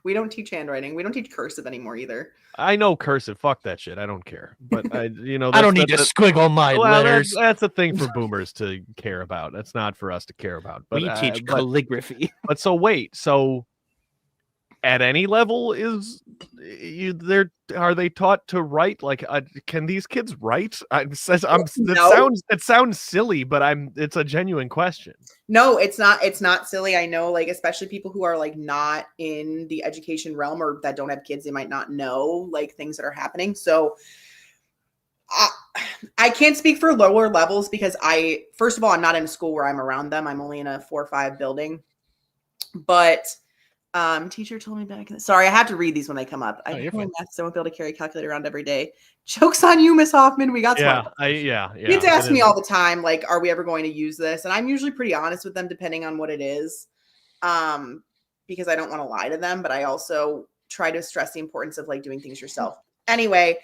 Speaker 3: We don't teach handwriting. We don't teach cursive anymore either.
Speaker 2: I know cursive. Fuck that shit. I don't care. But I don't
Speaker 1: need to squiggle my letters.
Speaker 2: That's a thing for boomers to care about. That's not for us to care about. But
Speaker 1: we teach calligraphy.
Speaker 2: But so wait, so at any level are they taught to write? Like, can these kids write? It sounds silly, but it's a genuine question.
Speaker 3: No, it's not silly. I know, like, especially people who are like not in the education realm or that don't have kids, they might not know like things that are happening. So I can't speak for lower levels because first of all, I'm not in a school where I'm around them. I'm only in a 4 or 5 building, but teacher told me back. Sorry, I have to read these when they come up. I won't be able to carry a calculator around every day. Joke's on you, Miss Hoffman. We got Kids ask me all the time, like, are we ever going to use this? And I'm usually pretty honest with them, depending on what it is, because I don't want to lie to them. But I also try to stress the importance of like doing things yourself. Anyway,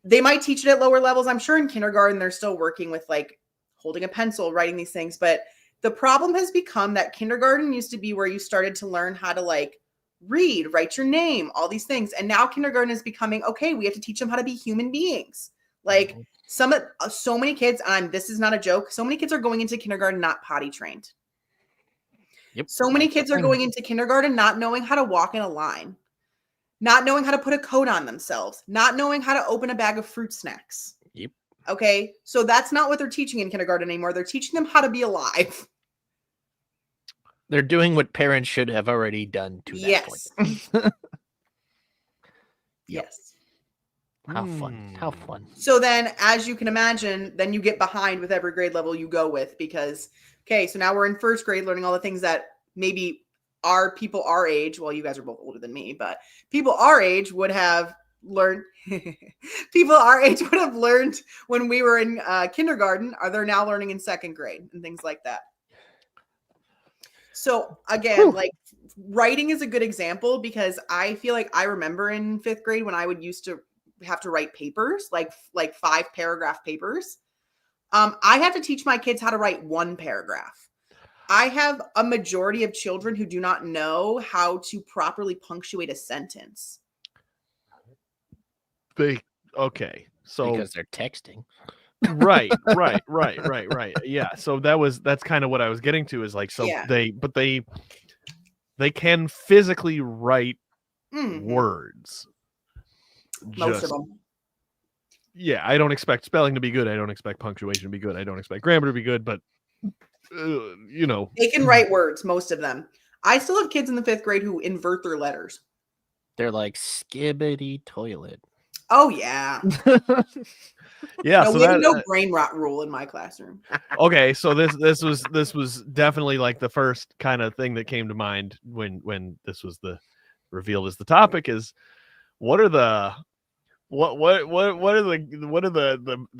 Speaker 3: they might teach it at lower levels. I'm sure in kindergarten they're still working with like holding a pencil, writing these things, but the problem has become that kindergarten used to be where you started to learn how to like read, write your name, all these things. And now kindergarten is becoming, okay, we have to teach them how to be human beings. Like so many kids, this is not a joke. So many kids are going into kindergarten not potty trained.
Speaker 1: Yep.
Speaker 3: So many kids are going into kindergarten not knowing how to walk in a line, not knowing how to put a coat on themselves, not knowing how to open a bag of fruit snacks.
Speaker 1: Yep.
Speaker 3: Okay, so that's not what they're teaching in kindergarten anymore. They're teaching them how to be alive.
Speaker 1: They're doing what parents should have already done to that point.
Speaker 3: Yes.
Speaker 1: How fun. How fun.
Speaker 3: So then, as you can imagine, then you get behind with every grade level you go with because, okay, so now we're in first grade learning all the things that maybe our people our age, well, you guys are both older than me, but people our age would have learned, people our age would have learned when we were in kindergarten, are they're now learning in second grade and things like that. So again, like writing is a good example because I feel like I remember in fifth grade when I would used to have to write papers, like 5-paragraph papers. I have to teach my kids how to write 1 paragraph. I have a majority of children who do not know how to properly punctuate a sentence.
Speaker 2: Okay. So
Speaker 1: because they're texting.
Speaker 2: right. Yeah. So that's kind of what I was getting to is like, so
Speaker 3: Yeah.
Speaker 2: they can physically write words.
Speaker 3: Most of them.
Speaker 2: Yeah. I don't expect spelling to be good. I don't expect punctuation to be good. I don't expect grammar to be good, but you know,
Speaker 3: they can write words, most of them. I still have kids in the 5th grade who invert their letters.
Speaker 1: They're like skibbity toilet.
Speaker 3: Oh yeah.
Speaker 2: Yeah.
Speaker 3: No,
Speaker 2: So
Speaker 3: we have
Speaker 2: that
Speaker 3: no brain rot rule in my classroom.
Speaker 2: okay. So this was definitely like the first kind of thing that came to mind when this was revealed as the topic is what are the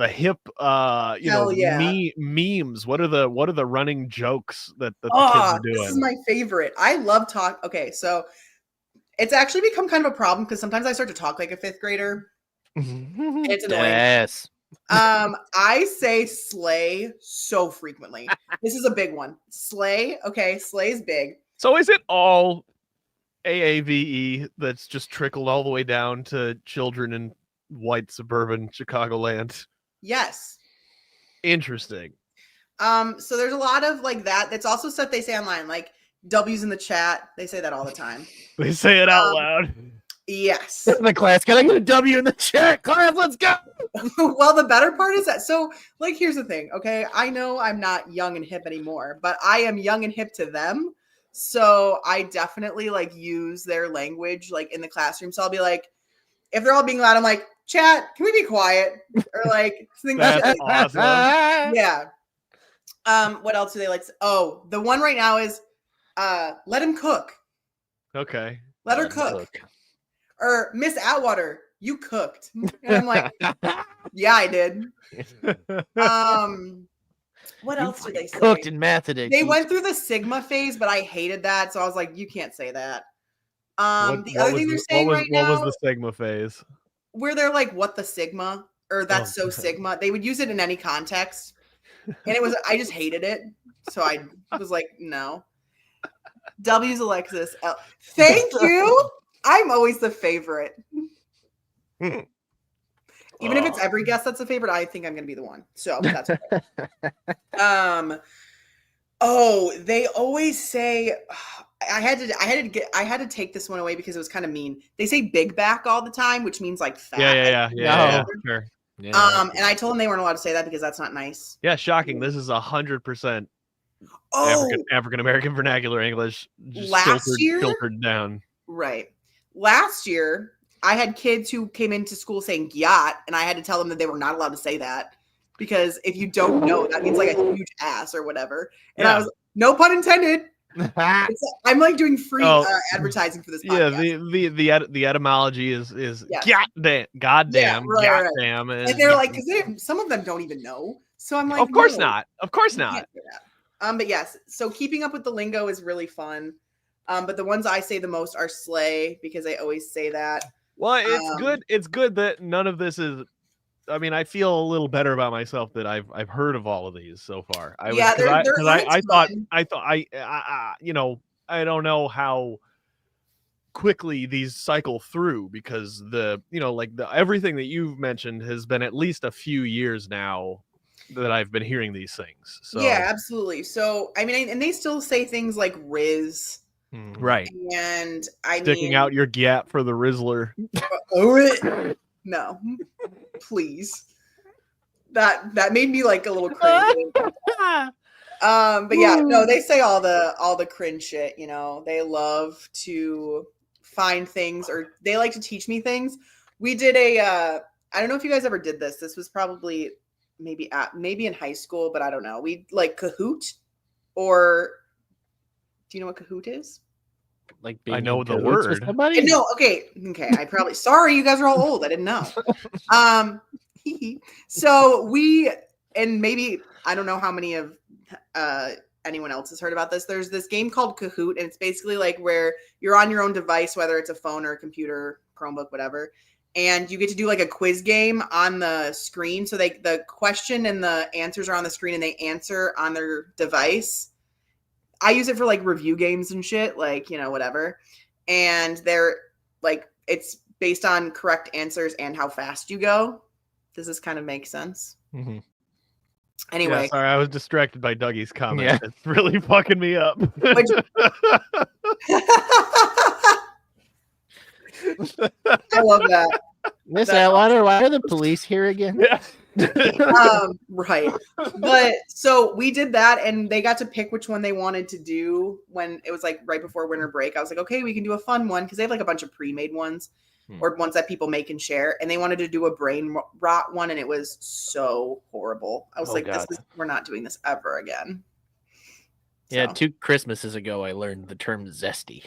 Speaker 2: hip
Speaker 3: Hell yeah.
Speaker 2: memes? What are the running jokes that the kids are doing?
Speaker 3: This is my favorite. I love talk. Okay, so it's actually become kind of a problem because sometimes I start to talk like a 5th grader. And it's annoying.
Speaker 1: Yes.
Speaker 3: I say slay so frequently. This is a big one. Slay. Okay, slay's big.
Speaker 2: So is it all AAVE that's just trickled all the way down to children in white suburban Chicagoland?
Speaker 3: Yes.
Speaker 2: Interesting.
Speaker 3: So there's a lot of like that. That's also stuff they say online, like W's in the chat. They say that all the time.
Speaker 2: They say it out loud.
Speaker 3: Yes.
Speaker 1: In the class, can I get a W in the chat? Class, let's go.
Speaker 3: Well, the better part is that, so like, here's the thing. Okay. I know I'm not young and hip anymore, but I am young and hip to them. So I definitely like use their language like in the classroom. So I'll be like, if they're all being loud, I'm like, chat, can we be quiet? Or like things like
Speaker 2: That's awesome.
Speaker 3: Yeah. What else do they like? Oh, the one right now is let him cook.
Speaker 2: Okay.
Speaker 3: Let her cook. Or Miss Atwater, you cooked. And I'm like, yeah, I did. What else did they say?
Speaker 1: Cooked in math today.
Speaker 3: They went through the Sigma phase, but I hated that. So I was like, you can't say that. The other thing they're saying right now.
Speaker 2: What was the Sigma phase?
Speaker 3: Where they're like, what the Sigma? Or that's so Sigma. They would use it in any context. And I just hated it. So I was like, no. W's Alexis. Thank you. I'm always the favorite. Even if it's every guest that's a favorite, I think I'm going to be the one. So that's okay. Oh, they always say I had to take this one away because it was kind of mean. They say big back all the time, which means like fat.
Speaker 2: Yeah, sure.
Speaker 3: Yeah. And I told them they weren't allowed to say that because that's not nice.
Speaker 2: Yeah, shocking. This is 100% African American vernacular English. Just filtered down.
Speaker 3: Right. Last year, I had kids who came into school saying "gyat," and I had to tell them that they were not allowed to say that because if you don't know, that means like a huge ass or whatever. And I was no pun intended. I'm like doing free advertising for this podcast.
Speaker 2: Yeah, the etymology is goddamn, goddamn.
Speaker 3: Right. And they're like, because some of them don't even know. So I'm like,
Speaker 2: of course not.
Speaker 3: But yes, so keeping up with the lingo is really fun. But the ones I say the most are slay because I always say that.
Speaker 2: Well, it's good. It's good that none of this is. I mean, I feel a little better about myself that I've heard of all of these so far. I don't know how quickly these cycle through because everything that you've mentioned has been at least a few years now that I've been hearing these things. So
Speaker 3: yeah, absolutely. So I mean, and they still say things like Riz.
Speaker 2: Right.
Speaker 3: And I
Speaker 2: Sticking
Speaker 3: mean,
Speaker 2: out your gap for the Rizzler.
Speaker 3: no, please. That made me like a little crazy. But yeah, no, they say all the cringe shit, you know. They love to find things, or they like to teach me things. We did I don't know if you guys ever did this. This was probably maybe in high school, but I don't know. We like Kahoot, or do you know what Kahoot is?
Speaker 1: Like being
Speaker 2: I know
Speaker 1: in
Speaker 2: the
Speaker 1: cahoots with
Speaker 2: word.
Speaker 1: somebody?
Speaker 3: No, okay. I probably sorry, you guys are all old. I didn't know. So and maybe I don't know how many of anyone else has heard about this. There's this game called Kahoot, and it's basically like where you're on your own device, whether it's a phone or a computer, Chromebook, whatever, and you get to do like a quiz game on the screen. So the question and the answers are on the screen, and they answer on their device. I use it for like review games and shit, like, you know, whatever. And they're like, it's based on correct answers and how fast you go. Does this kind of make sense?
Speaker 1: Mm-hmm.
Speaker 3: Anyway.
Speaker 2: Yeah, sorry, I was distracted by Dougie's comment.
Speaker 1: Yeah.
Speaker 2: It's really fucking me up.
Speaker 3: I love that.
Speaker 1: Miss Atwater, why are the police here again?
Speaker 2: Yeah.
Speaker 3: Right. But so we did that, and they got to pick which one they wanted to do when it was like right before winter break. I was like, okay, we can do a fun one, because they have like a bunch of pre-made ones or ones that people make and share. And they wanted to do a brain rot one, and it was so horrible. I was we're not doing this ever again.
Speaker 1: Yeah,
Speaker 3: So.
Speaker 1: 2 Christmases ago, I learned the term zesty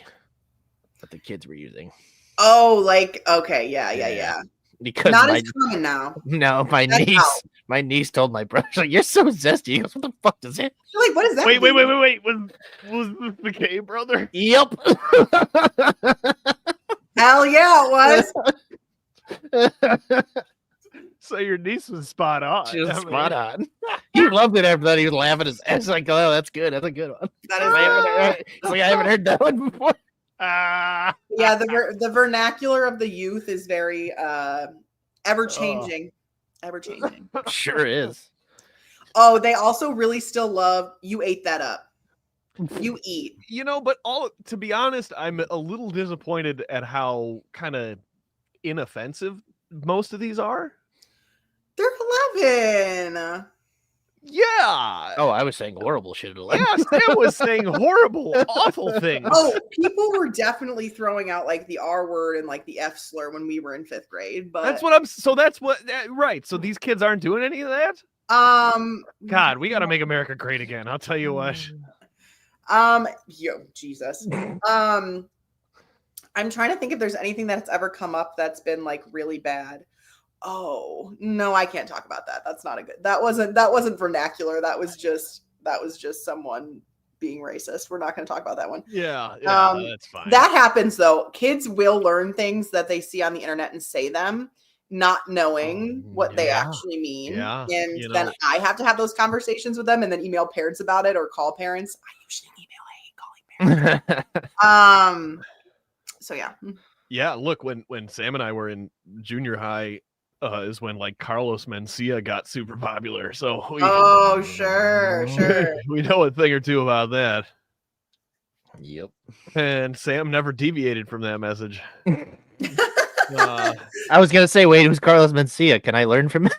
Speaker 1: that the kids were using.
Speaker 3: Oh, like, okay, yeah.
Speaker 1: Because
Speaker 3: not as common now.
Speaker 1: No, my niece told my brother, like, "You're so zesty." He goes, "What the fuck does it?"
Speaker 3: You're like, what is that?
Speaker 2: Wait. Was this the gay brother?
Speaker 1: Yep.
Speaker 3: Hell yeah, it was.
Speaker 2: So your niece was spot on.
Speaker 1: She was spot on. He loved it after that. He was laughing his ass like, "Oh, that's good. That's a good one."
Speaker 3: That is
Speaker 1: I haven't heard that one before.
Speaker 3: Yeah, the vernacular of the youth is very ever changing.
Speaker 1: Sure is.
Speaker 3: Oh, they also really still love "you ate that up." You eat.
Speaker 2: You know, but to be honest, I'm a little disappointed at how kind of inoffensive most of these are.
Speaker 3: They're 11.
Speaker 2: Yeah.
Speaker 1: Oh, I was saying horrible shit at 11.
Speaker 2: Yeah, Sam was saying horrible, awful things.
Speaker 3: Oh, people were definitely throwing out like the R word and like the F slur when we were in 5th grade. But
Speaker 2: right. So these kids aren't doing any of that? God, we got to make America great again. I'll tell you what.
Speaker 3: Jesus. I'm trying to think if there's anything that's ever come up that's been like really bad. Oh, no, I can't talk about that. That's not a good. That wasn't vernacular. That was just someone being racist. We're not going to talk about that one.
Speaker 2: Yeah, that's fine.
Speaker 3: That happens though. Kids will learn things that they see on the internet and say them, not knowing what they actually mean.
Speaker 2: Yeah,
Speaker 3: and then I have to have those conversations with them, and then email parents about it or call parents. I usually email. I hate calling parents. So yeah.
Speaker 2: Yeah, look, when Sam and I were in junior high, is when like Carlos Mencia got super popular. So
Speaker 3: sure.
Speaker 2: We know a thing or two about that.
Speaker 1: Yep.
Speaker 2: And Sam never deviated from that message.
Speaker 1: I was gonna say, wait, who's Carlos Mencia? Can I learn from him?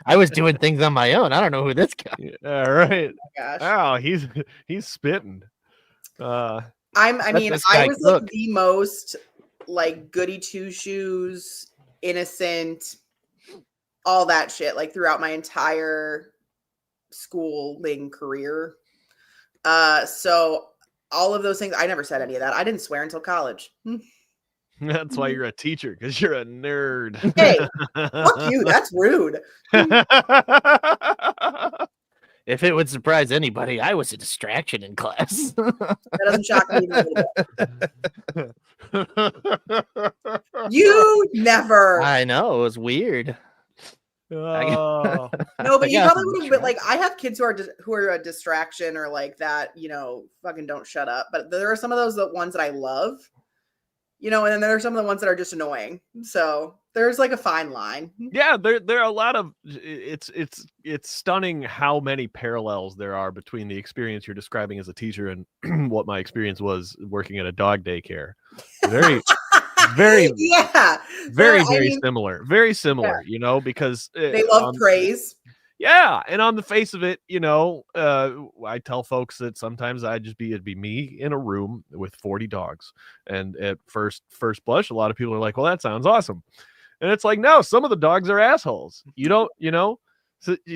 Speaker 1: I was doing things on my own. I don't know who this guy.
Speaker 2: All right.
Speaker 3: Oh, gosh.
Speaker 2: Wow, he's spitting.
Speaker 3: I was like the most like goody two shoes, innocent, all that shit, like throughout my entire schooling career. So all of those things, I never said any of that. I didn't swear until college.
Speaker 2: That's why you're a teacher, because you're a nerd.
Speaker 3: Hey, fuck you. That's rude.
Speaker 1: If it would surprise anybody, I was a distraction in class.
Speaker 3: That doesn't shock me even a little bit. You never.
Speaker 1: I know, it was weird.
Speaker 2: Oh.
Speaker 3: No, but you probably would have been like, I have kids who are a distraction or like that, you know, fucking don't shut up. But there are some of those ones that I love. you know, and then there are some of the ones that are just annoying. So there's like a fine line.
Speaker 2: Yeah, there are a lot of it's stunning how many parallels there are between the experience you're describing as a teacher and what my experience was working at a dog daycare. Very very
Speaker 3: Yeah.
Speaker 2: very
Speaker 3: I mean,
Speaker 2: similar. Very similar, you know, because
Speaker 3: they love praise.
Speaker 2: yeah, and on the face of it, you know, I tell folks that sometimes it'd be me in a room with 40 dogs, and at first blush, a lot of people are like, "Well, that sounds awesome," and it's like, no, some of the dogs are assholes. You don't, you know,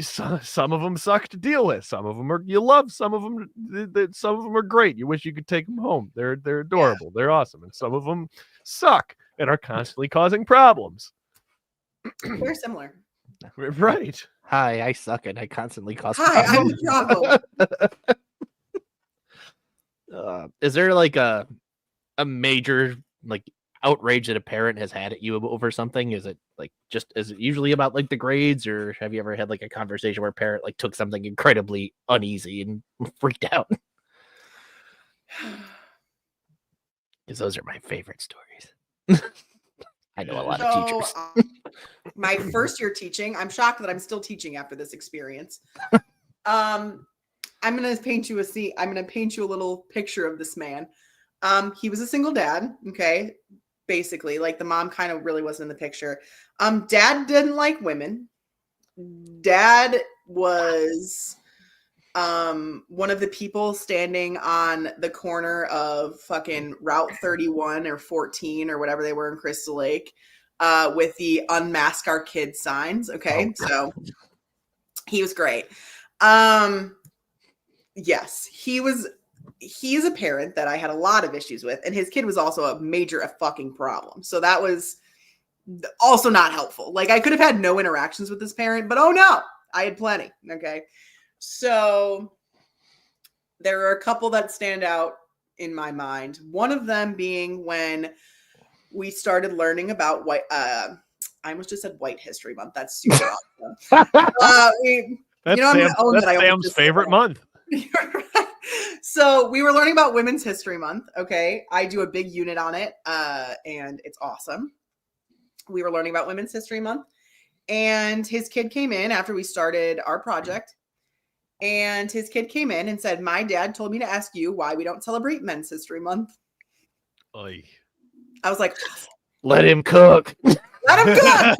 Speaker 2: some of them suck to deal with. Some of them are you love. Some of them are great. You wish you could take them home. They're adorable. Yeah. They're awesome, and some of them suck and are constantly causing problems.
Speaker 3: We're similar.
Speaker 2: Right.
Speaker 1: Hi, I suck and I constantly cause
Speaker 3: Hi,
Speaker 1: problems.
Speaker 3: I'm the
Speaker 1: problem. Is there like a major like outrage that a parent has had at you over something? Is it usually about like the grades, or have you ever had like a conversation where a parent like took something incredibly uneasy and freaked out? Because those are my favorite stories. I know a lot of teachers.
Speaker 3: My first year teaching, I'm shocked that I'm still teaching after this experience. I'm going to paint you a scene. I'm going to paint you a little picture of this man. He was a single dad. Okay. Basically, like the mom kind of really wasn't in the picture. Dad didn't like women. Dad was one of the people standing on the corner of fucking Route 31 or 14 or whatever they were in Crystal Lake, with the unmask our kids signs. Okay. Oh. So he was great. Yes, he's a parent that I had a lot of issues with, and his kid was also a fucking problem. So that was also not helpful. Like I could have had no interactions with this parent, but oh no, I had plenty. Okay. So there are a couple that stand out in my mind. One of them being when we started learning about I almost just said White History Month. That's super awesome.
Speaker 2: That's Sam's favorite month.
Speaker 3: So we were learning about Women's History Month. Okay. I do a big unit on it. And it's awesome. We were learning about Women's History Month, and his kid came in after we started our project. And his kid came in and said, "My dad told me to ask you why we don't celebrate Men's History Month."
Speaker 2: Oy.
Speaker 3: I was like,
Speaker 1: let him cook.
Speaker 3: Let him cook.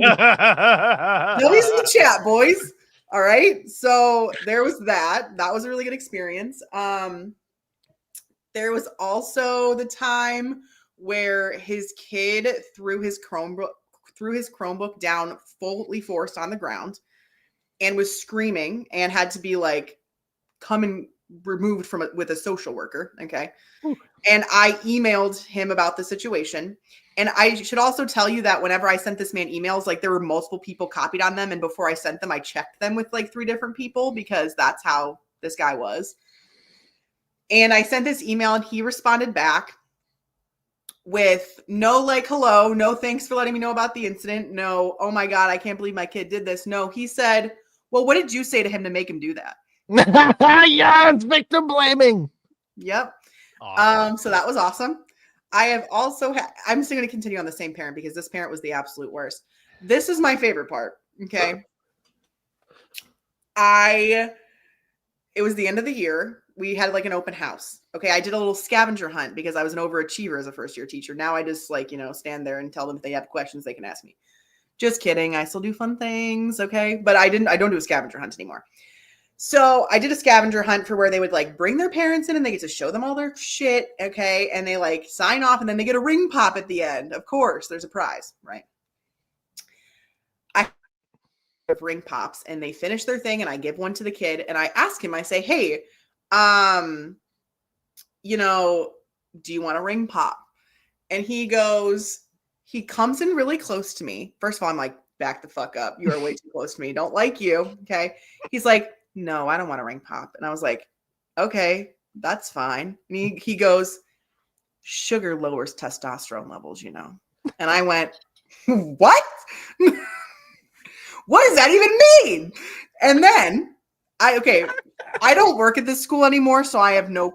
Speaker 3: Nobody's in the chat, boys. All right. So there was that. That was a really good experience. There was also the time where his kid threw his Chromebook down fully forced on the ground and was screaming and had to be like come and removed from it with a social worker. Okay. Ooh. And I emailed him about the situation. And I should also tell you that whenever I sent this man emails, like there were multiple people copied on them. And before I sent them, I checked them with like 3 different people because that's how this guy was. And I sent this email and he responded back with no, like, hello, no, thanks for letting me know about the incident. No, oh my God, I can't believe my kid did this. No, he said, well, what did you say to him to make him do that?
Speaker 1: Yeah, it's victim blaming.
Speaker 3: Yep. Awesome. So that was awesome. I have also I'm just going to continue on the same parent because this parent was the absolute worst. This is my favorite part. Okay. It was the end of the year. We had like an open house. Okay. I did a little scavenger hunt because I was an overachiever as a first year teacher. Now I just like, stand there and tell them if they have questions, they can ask me. Just kidding. I still do fun things. Okay. But I don't do a scavenger hunt anymore. So I did a scavenger hunt for where they would like bring their parents in and they get to show them all their shit. Okay. And they like sign off and then they get a ring pop at the end. Of course, there's a prize, right? I have ring pops and they finish their thing and I give one to the kid and I ask him, I say, hey, do you want a ring pop? And he comes in really close to me. First of all, I'm like, back the fuck up. You are way too close to me. Don't like you. Okay. He's like, no, I don't want a ring pop. And I was like, okay, that's fine. And he goes, sugar lowers testosterone levels, And I went, what? What does that even mean? And then I don't work at this school anymore. So I have no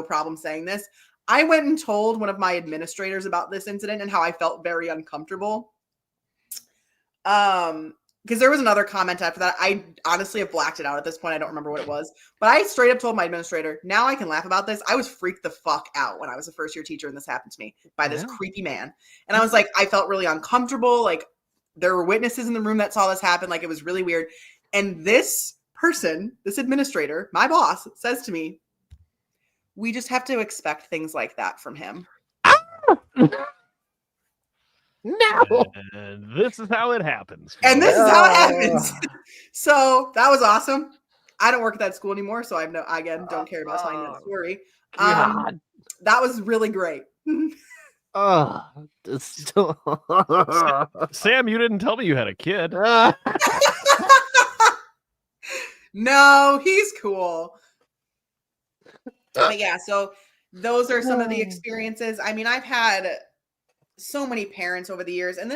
Speaker 3: problem saying this. I went and told one of my administrators about this incident and how I felt very uncomfortable. Because there was another comment after that. I honestly have blacked it out at this point. I don't remember what it was. But I straight up told my administrator, now I can laugh about this. I was freaked the fuck out when I was a first year teacher and this happened to me by this creepy man. And I was like, I felt really uncomfortable. Like there were witnesses in the room that saw this happen. Like it was really weird. And this person, this administrator, my boss, says to me, we just have to expect things like that from him.
Speaker 1: No.
Speaker 2: And this is how it happens.
Speaker 3: And this is how it happens. So that was awesome. I don't work at that school anymore, so I don't care about telling that story. That was really great.
Speaker 2: Sam, you didn't tell me you had a kid.
Speaker 3: No, he's cool. But yeah, so those are some of the experiences. I mean, I've had so many parents over the years, and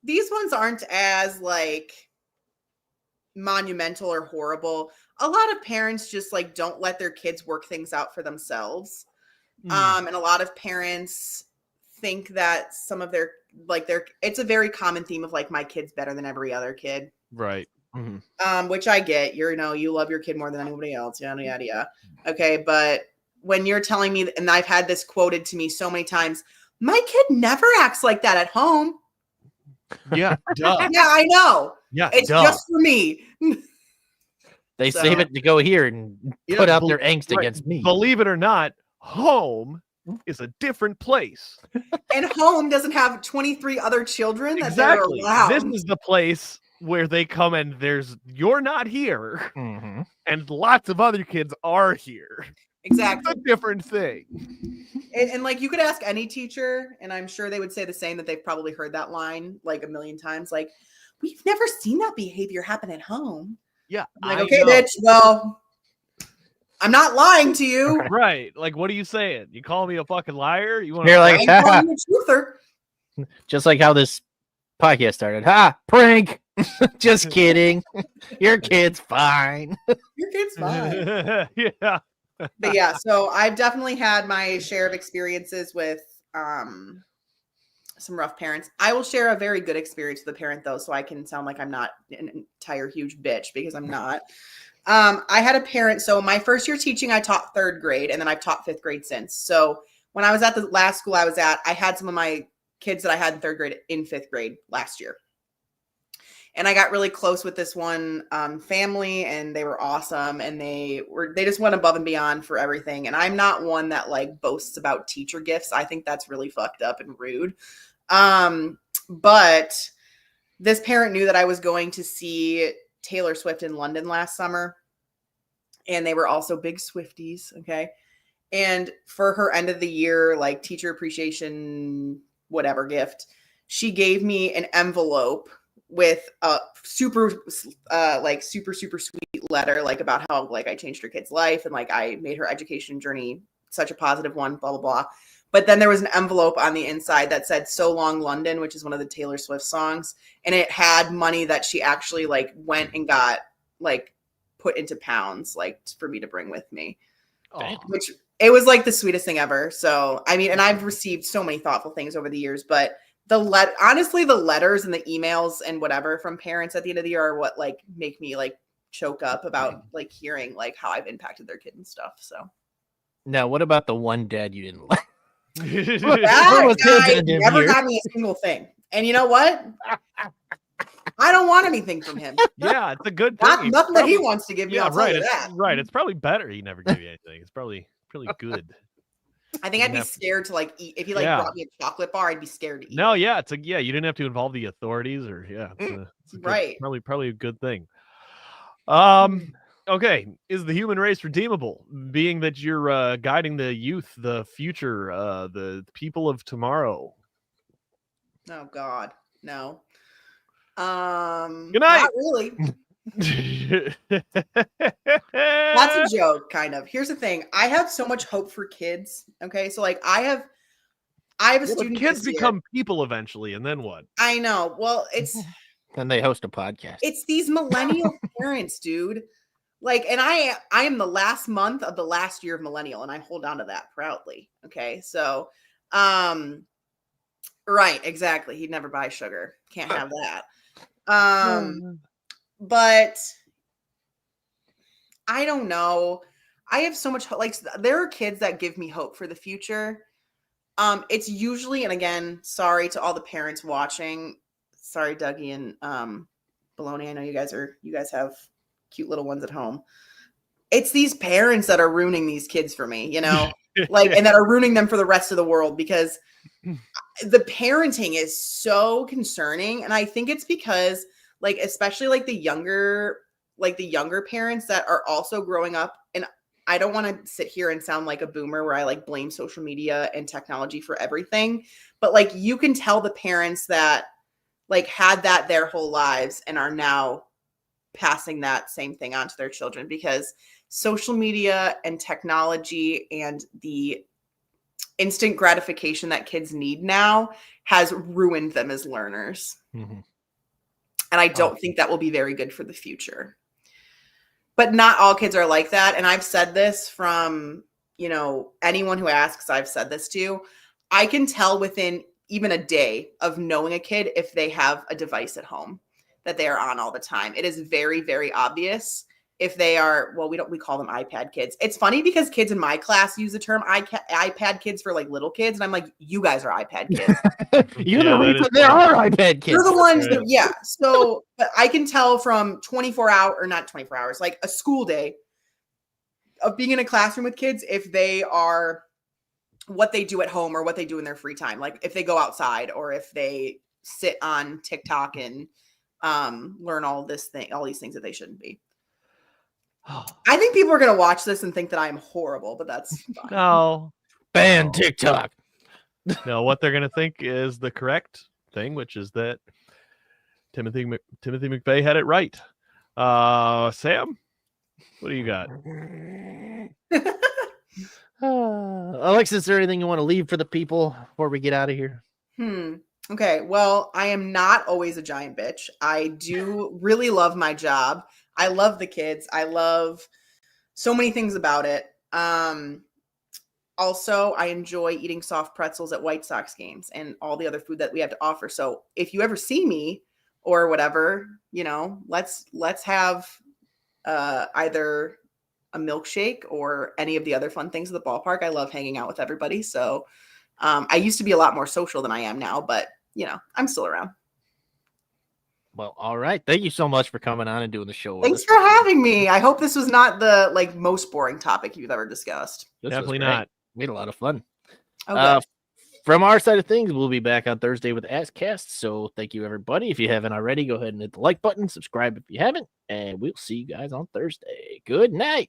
Speaker 3: these ones aren't as like monumental or horrible. A lot of parents just like don't let their kids work things out for themselves. And a lot of parents think that some of their it's a very common theme of like my kid's better than every other kid.
Speaker 2: Right.
Speaker 3: Which I get, you love your kid more than anybody else. Yada, yada, yada. Okay. But when you're telling me, and I've had this quoted to me so many times, my kid never acts like that at home.
Speaker 2: Yeah. Duh.
Speaker 3: Yeah, I know.
Speaker 2: Yeah.
Speaker 3: It's just for me.
Speaker 1: They save it to go here and put out their angst against me.
Speaker 2: Believe it or not, home is a different place.
Speaker 3: And home doesn't have 23 other children that
Speaker 2: exactly.
Speaker 3: they're around.
Speaker 2: This is the place where they come and you're not here, and lots of other kids are here.
Speaker 3: Exactly.
Speaker 2: It's a different thing.
Speaker 3: And like you could ask any teacher, and I'm sure they would say the same, that they've probably heard that line like a million times. Like, we've never seen that behavior happen at home.
Speaker 2: Yeah.
Speaker 3: I'm like, okay, bitch. Well, I'm not lying to you.
Speaker 2: Right. Like, what are you saying? You call me a fucking liar?
Speaker 1: You're like,
Speaker 3: I'm calling you a truther.
Speaker 1: Just like how this podcast started. Prank. Just kidding. Your kid's fine.
Speaker 3: Your kid's fine.
Speaker 2: Yeah.
Speaker 3: But yeah, so I've definitely had my share of experiences with some rough parents. I will share a very good experience with a parent though, so I can sound like I'm not an entire huge bitch, because I'm not. I had a parent. So my first year teaching, I taught 3rd grade, and then I've taught 5th grade since. So when I was at the last school I was at, I had some of my kids that I had in 3rd grade in 5th grade last year. And I got really close with this one family, and they were awesome. And they just went above and beyond for everything. And I'm not one that like boasts about teacher gifts. I think that's really fucked up and rude. But this parent knew that I was going to see Taylor Swift in London last summer. And they were also big Swifties. Okay. And for her end of the year, like teacher appreciation, whatever gift, she gave me an envelope with a super sweet letter, like about how like I changed her kid's life and like I made her education journey such a positive one, blah, blah, blah. But then there was an envelope on the inside that said "So Long London," which is one of the Taylor Swift songs. And it had money that she actually like went and got like put into pounds, like for me to bring with me.
Speaker 2: Oh.
Speaker 3: Which it was like the sweetest thing ever. So, I mean, and I've received so many thoughtful things over the years, but honestly, the letters and the emails and whatever from parents at the end of the year are what like make me like choke up about like hearing like how I've impacted their kid and stuff. So
Speaker 1: now, what about the one dad you didn't like?
Speaker 3: That guy never got me a single thing. And you know what? I don't want anything from him.
Speaker 2: Yeah, it's a good thing.
Speaker 3: Nothing that he wants to give me.
Speaker 2: Yeah,
Speaker 3: I'll
Speaker 2: right.
Speaker 3: tell you that.
Speaker 2: Right. It's probably better he never gave you anything. It's probably good.
Speaker 3: I think I'd be scared to like eat. If he like brought me a chocolate bar, I'd be scared to eat.
Speaker 2: No, yeah, you didn't have to involve the authorities or it's a good,
Speaker 3: right.
Speaker 2: Probably a good thing. Okay, is the human race redeemable? Being that you're guiding the youth, the future, the people of tomorrow.
Speaker 3: Oh God, no.
Speaker 2: Good night.
Speaker 3: Not really. That's a joke, kind of. Here's the thing: I have so much hope for kids. Okay, so like I have a student.
Speaker 2: Kids become people eventually, and then what?
Speaker 3: I know. Well, it's
Speaker 1: then they host a podcast.
Speaker 3: It's these millennial parents, dude. Like, and I am the last month of the last year of millennial, and I hold on to that proudly. Okay. So, right, exactly. He'd never buy sugar. Can't have that. But I don't know. I have so much like there are kids that give me hope for the future. It's usually, and again, sorry to all the parents watching. Sorry, Dougie and Baloney. I know you guys have cute little ones at home. It's these parents that are ruining these kids for me, and that are ruining them for the rest of the world, because the parenting is so concerning. And I think it's because, like, especially like the younger parents that are also growing up. And I don't want to sit here and sound like a boomer where I like blame social media and technology for everything, but like you can tell the parents that like had that their whole lives and are now passing that same thing on to their children, because social media and technology and the instant gratification that kids need now has ruined them as learners.
Speaker 1: Mm-hmm.
Speaker 3: And I don't think that will be very good for the future. But not all kids are like that. And I've said this from, anyone who asks, I've said this to. I can tell within even a day of knowing a kid if they have a device at home that they are on all the time. It is very, very obvious if they are, well, we call them iPad kids. It's funny because kids in my class use the term iPad kids for like little kids. And I'm like, you guys are iPad kids.
Speaker 1: You're the reason there are iPad kids.
Speaker 3: You're the ones that, yeah. So, but I can tell from 24 hours, or not 24 hours, like a school day of being in a classroom with kids, if they are what they do at home or what they do in their free time. Like if they go outside or if they sit on TikTok and learn all these things that they shouldn't be. I think people are going to watch this and think that I'm horrible, but that's fine.
Speaker 2: No.
Speaker 1: Ban TikTok.
Speaker 2: No, what they're going to think is the correct thing, which is that Timothy McVeigh had it right. Sam, what do you got?
Speaker 1: Alexis, is there anything you want to leave for the people before we get out of here?
Speaker 3: Okay, well, I am not always a giant bitch. I do really love my job. I love the kids. I love so many things about it. Also, I enjoy eating soft pretzels at White Sox games and all the other food that we have to offer. So if you ever see me or whatever, let's have either a milkshake or any of the other fun things at the ballpark. I love hanging out with everybody. So I used to be a lot more social than I am now, but I'm still around.
Speaker 1: Well, all right. Thank you so much for coming on and doing the show.
Speaker 3: Thanks for having me. I hope this was not the most boring topic you've ever discussed.
Speaker 2: Definitely not.
Speaker 1: We had a lot of fun.
Speaker 3: Okay.
Speaker 1: From our side of things, we'll be back on Thursday with AskCast. So thank you, everybody. If you haven't already, go ahead and hit the like button, subscribe if you haven't, and we'll see you guys on Thursday. Good night.